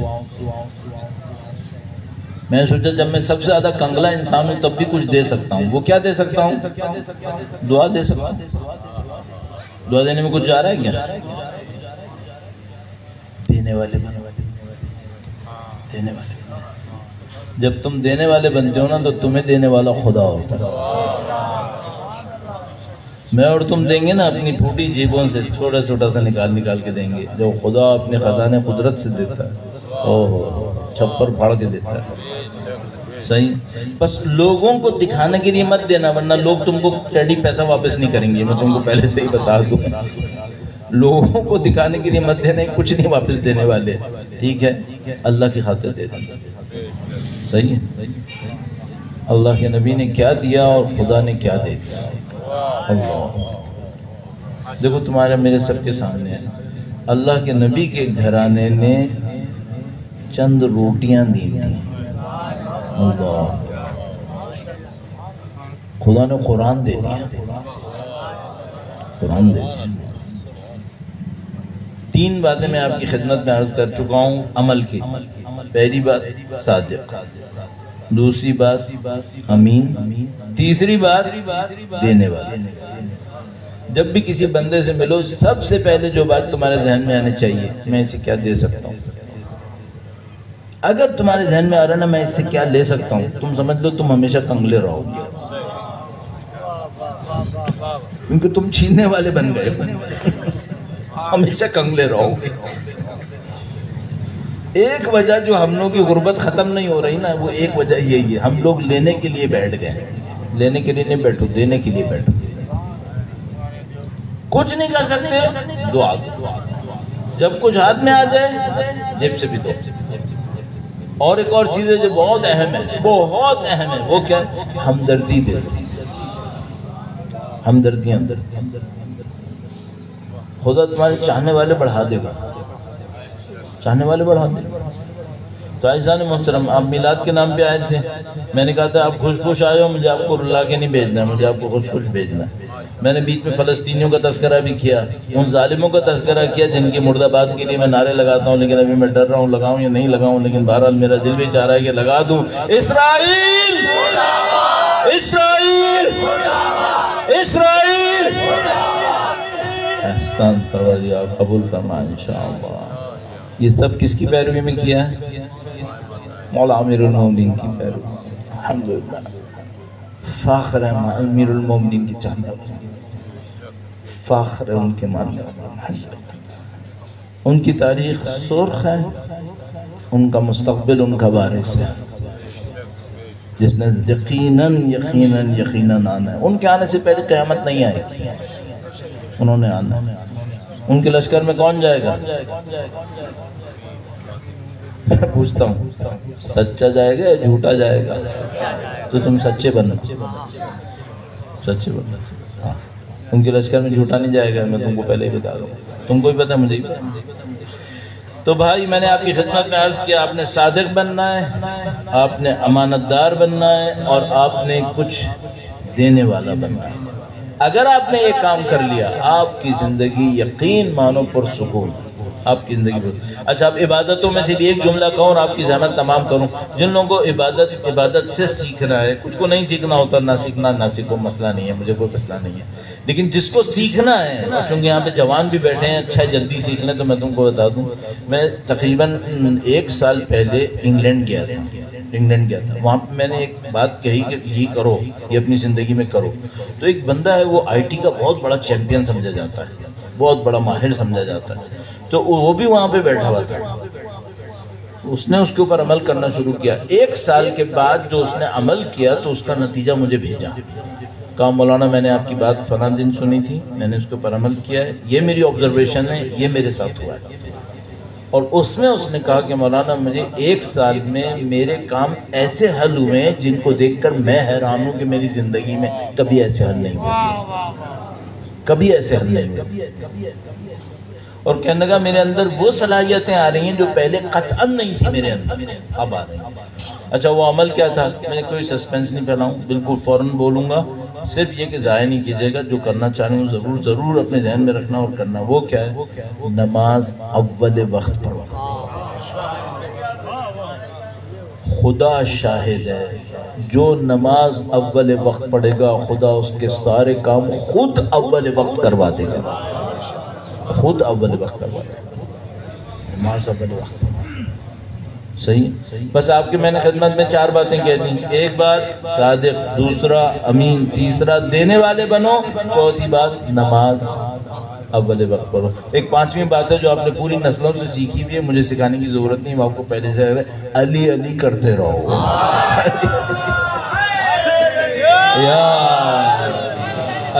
میں نے سوچا جب میں سب سے زیادہ کنگلا انسان ہوں تب بھی کچھ دے سکتا ہوں، وہ کیا دے سکتا ہوں؟ دعا دے سکتا ہوں۔ دعا دینے میں کچھ جا رہا ہے کیا؟ دینے والے جب تم دینے والے بنتے ہو نا تو تمہیں دینے والا خدا ہوتا ہے۔ میں اور تم دیں گے نا اپنی پھوٹی جیبوں سے چھوٹا چھوٹا سا نکال کے دیں گے، جو خدا اپنے خزانے قدرت سے دیتا ہے، چھپر پھاڑ کے دیتا ہے. صحیح. بس لوگوں کو دکھانے کے لیے مت دینا، ورنہ لوگ تم کو ٹیڈی پیسہ واپس نہیں کریں گے. میں تم کو پہلے سے ہی بتا دوں، لوگوں کو دکھانے کے لیے مت دینا، کچھ نہیں واپس دینے والے. ٹھیک ہے، اللہ کی خاطر دے دیں. صحیح ہے. اللہ کے نبی نے کیا دیا اور خدا نے کیا دے دیا. اللہ دیکھو تمہارے میرے سب کے سامنے ہے. اللہ کے نبی کے گھرانے نے چند روٹیاں دی تھیں. اللہ. خدا نے قرآن دے دیا. قرآن دے دیا. 3 باتیں میں آپ کی خدمت میں عرض کر چکا ہوں عمل کی. پہلی بات صادق، دوسری بات امین، تیسری بات دینے والا. جب بھی کسی بندے سے ملو سب سے پہلے جو بات تمہارے ذہن میں آنے چاہیے، میں اسے کیا دے سکتا ہوں. اگر تمہارے ذہن میں آ رہا نا میں اس سے کیا لے سکتا ہوں، تم سمجھ لو تم ہمیشہ کنگلے رہو گے، کیونکہ تم چھیننے والے بن گئے. ہمیشہ کنگلے رہو گے. ایک وجہ جو ہم لوگوں کی غربت ختم نہیں ہو رہی نا، وہ ایک وجہ یہی ہے، ہم لوگ لینے کے لیے بیٹھ گئے. لینے کے لیے نہیں بیٹھو، دینے کے لیے بیٹھو. کچھ نہیں کر سکتے، دعا. جب کچھ ہاتھ میں آ جائے جیب سے بھی دو. اور ایک اور چیز ہے جو بہت اہم ہے، بہت اہم ہے، وہ کیا ہے؟ ہمدردی دے دو. ہمدردی. خدا تمہارے چاہنے والے بڑھا دے گا، چاہنے والے بڑھا دے گا. تو عزیزان محترم، آپ میلاد کے نام پہ آئے تھے. میں نے کہا تھا آپ خوش خوش آئے ہو، مجھے آپ کو رلا کے نہیں بھیجنا ہے، مجھے آپ کو خوش خوش بھیجنا ہے. میں نے بیچ میں فلسطینیوں کا تذکرہ بھی کیا، ان ظالموں کا تذکرہ کیا جن کے مرد آباد کے لیے میں نعرے لگاتا ہوں، لیکن ابھی میں ڈر رہا ہوں لگاؤں یا نہیں لگاؤں. لیکن بہرحال میرا دل بھی چاہ رہا ہے کہ لگا دوں. اسرائیل اسرائیل اسرائیل. احسان توجہ قبول فرما انشاءاللہ. یہ سب کس کی پیروی میں کیا ہے؟ مولا امیر المومنین کی پیروی. الحمدللہ. فاخر ہے امیر المومنین کی چاہنے والے، فاخر ہے ان کے ماننے والے. ان کی تاریخ سرخ ہے، ان کا مستقبل ان کا وارث ہے، جس نے یقیناً یقیناً یقیناً آنا ہے. ان کے آنے سے پہلے قیامت نہیں آئی تھی، انہوں نے آنا ہے. ان کے لشکر میں کون جائے گا؟ میں پوچھتا ہوں، سچا جائے گا یا جھوٹا جائے گا؟ تو تم سچے بنو، سچے بنو. ہاں، ان کے لشکر میں جھوٹا نہیں جائے گا، میں تم کو پہلے ہی بتا دوں. تم کو بھی پتہ ہے، مجھے بھی پتہ. تو بھائی میں نے آپ کی خدمت میں عرض کیا، آپ نے صادق بننا ہے، آپ نے امانت دار بننا ہے، اور آپ نے کچھ دینے والا بننا ہے. اگر آپ نے یہ کام کر لیا، آپ کی زندگی یقین مانو پرسکون. آپ کی زندگی پر. اچھا، اب عبادتوں میں سے بھی ایک جملہ کہوں اور آپ کی زحمت تمام کروں. جن لوگوں کو عبادت سے سیکھنا ہے، کچھ کو نہیں سیکھنا ہوتا، نہ سیکھنا نہ سیکھو، مسئلہ نہیں ہے، مجھے کوئی مسئلہ نہیں ہے. لیکن جس کو سیکھنا ہے، چونکہ یہاں پہ جوان بھی بیٹھے ہیں، اچھا جلدی سیکھ لیں. تو میں تم کو بتا دوں، میں تقریباً 1 سال پہلے انگلینڈ گیا تھا. وہاں پہ میں نے ایک بات کہی کہ یہ کرو، یہ اپنی زندگی میں کرو. تو ایک بندہ ہے، وہ IT کا بہت بڑا چیمپئن سمجھا جاتا ہے، بہت بڑا ماہر سمجھا جاتا ہے. تو وہ بھی وہاں پہ بیٹھا ہوا تھا. اس نے اس کے اوپر عمل کرنا شروع کیا. 1 سال کے بعد جو اس نے عمل کیا تو اس کا نتیجہ مجھے بھیجا. کہا مولانا میں نے آپ کی بات فلاں دن سنی تھی، میں نے اس کے اوپر عمل کیا ہے، یہ میری آبزرویشن ہے، یہ میرے ساتھ ہوا ہے. اور اس میں اس نے کہا کہ مولانا مجھے 1 سال میں میرے کام ایسے حل ہوئے ہیں جن کو دیکھ کر میں حیران ہوں کہ میری زندگی میں کبھی ایسے حل نہیں ہوئے، کبھی ایسے حل نہیں ہوئے. اور کہنے لگا میرے اندر وہ صلاحیتیں آ رہی ہیں جو پہلے قطعاً نہیں تھی میرے اندر، اب آ رہی ہیں. اچھا وہ عمل کیا تھا؟ میں نے کوئی سسپینس نہیں پھیلاؤں، بالکل فوراً بولوں گا. صرف یہ کہ ضائع نہیں کیجیے گا، جو کرنا چاہ رہے ہوں ضرور اپنے ذہن میں رکھنا اور کرنا. وہ کیا ہے؟ نماز اول وقت پڑھو. خدا شاہد ہے، جو نماز اول وقت پڑھے گا خدا اس کے سارے کام خود اول وقت کروا دے گا، خود اول وقت کروا دے گا. نماز اول وقت. صحیح. بس آپ کے میں نے خدمت میں 4 باتیں کہہ دیں. ایک بات صادق، دوسرا امین، تیسرا دینے والے بنو، چوتھی بات نماز اول وقت پڑھو. ایک 5ویں بات ہے جو آپ نے پوری نسلوں سے سیکھی بھی ہے، مجھے سکھانے کی ضرورت نہیں، میں آپ کو پہلے سے علی علی کرتے رہو. یا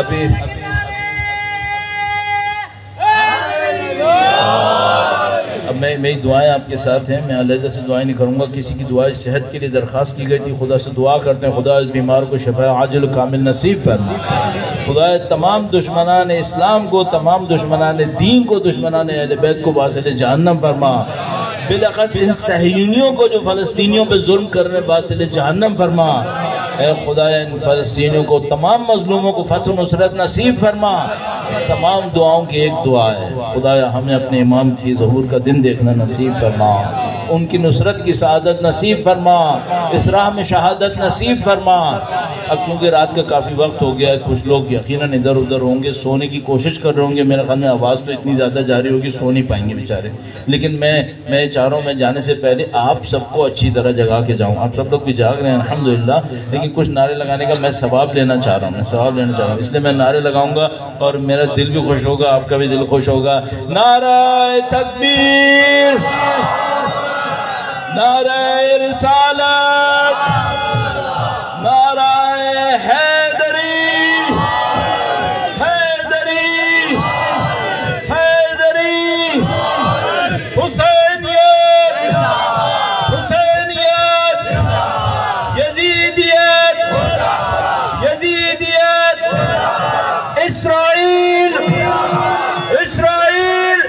ابھی اب میری دعائیں آپ کے ساتھ ہیں، میں علیحدہ سے دعائیں نہیں کروں گا. کسی کی دعائیں صحت کے لیے درخواست کی گئی تھی، خدا سے دعا کرتے ہیں خدا اس بیمار کو شفا عاجل کامل نصیب فرما. خدا تمام دشمنان اسلام کو، تمام دشمنان دین کو، دشمنان اہل بیت کو باطل جہنم فرما. بالاخص ان صہیونیوں کو جو فلسطینیوں پہ ظلم کر رہے ہیں باطل جہنم فرما. اے خدا ان فلسطینیوں کو، تمام مظلوموں کو فتح و نصرت نصیب فرما. تمام دعاؤں کی ایک دعا ہے، خدایا ہمیں اپنے امام کی ظہور کا دن دیکھنا نصیب فرما، ان کی نصرت کی سعادت نصیب فرما، اس راہ میں شہادت نصیب فرما. اب چونکہ رات کا کافی وقت ہو گیا ہے، کچھ لوگ یقیناً ادھر ادھر ہوں گے، سونے کی کوشش کر رہے ہوں گے. میرے خیال میں آواز تو اتنی زیادہ جاری ہوگی سو نہیں پائیں گے بیچارے. لیکن میں چاہ رہا ہوں میں جانے سے پہلے آپ سب کو اچھی طرح جگا کے جاؤں. آپ سب لوگ بھی جاگ رہے ہیں الحمدللہ، لیکن کچھ نعرے لگانے کا میں ثواب لینا چاہ رہا ہوں، میں ثواب لینا چاہ رہا ہوں، اس لیے میں نعرے لگاؤں گا اور میرا دل بھی خوش ہوگا، آپ کا بھی دل خوش ہوگا. نعرہ تکبیر، نعرہ رسالت، نعرہ حیدری، حیدری، حیدری، حسینیت، حسینیت، یزیدیت، یزیدیت، اسرائیل، اسرائیل،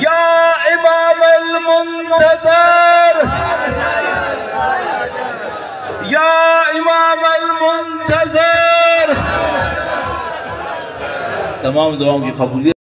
یا امام المنتظر، یا امام المنتظر. تمام دعاؤں کی قبولیت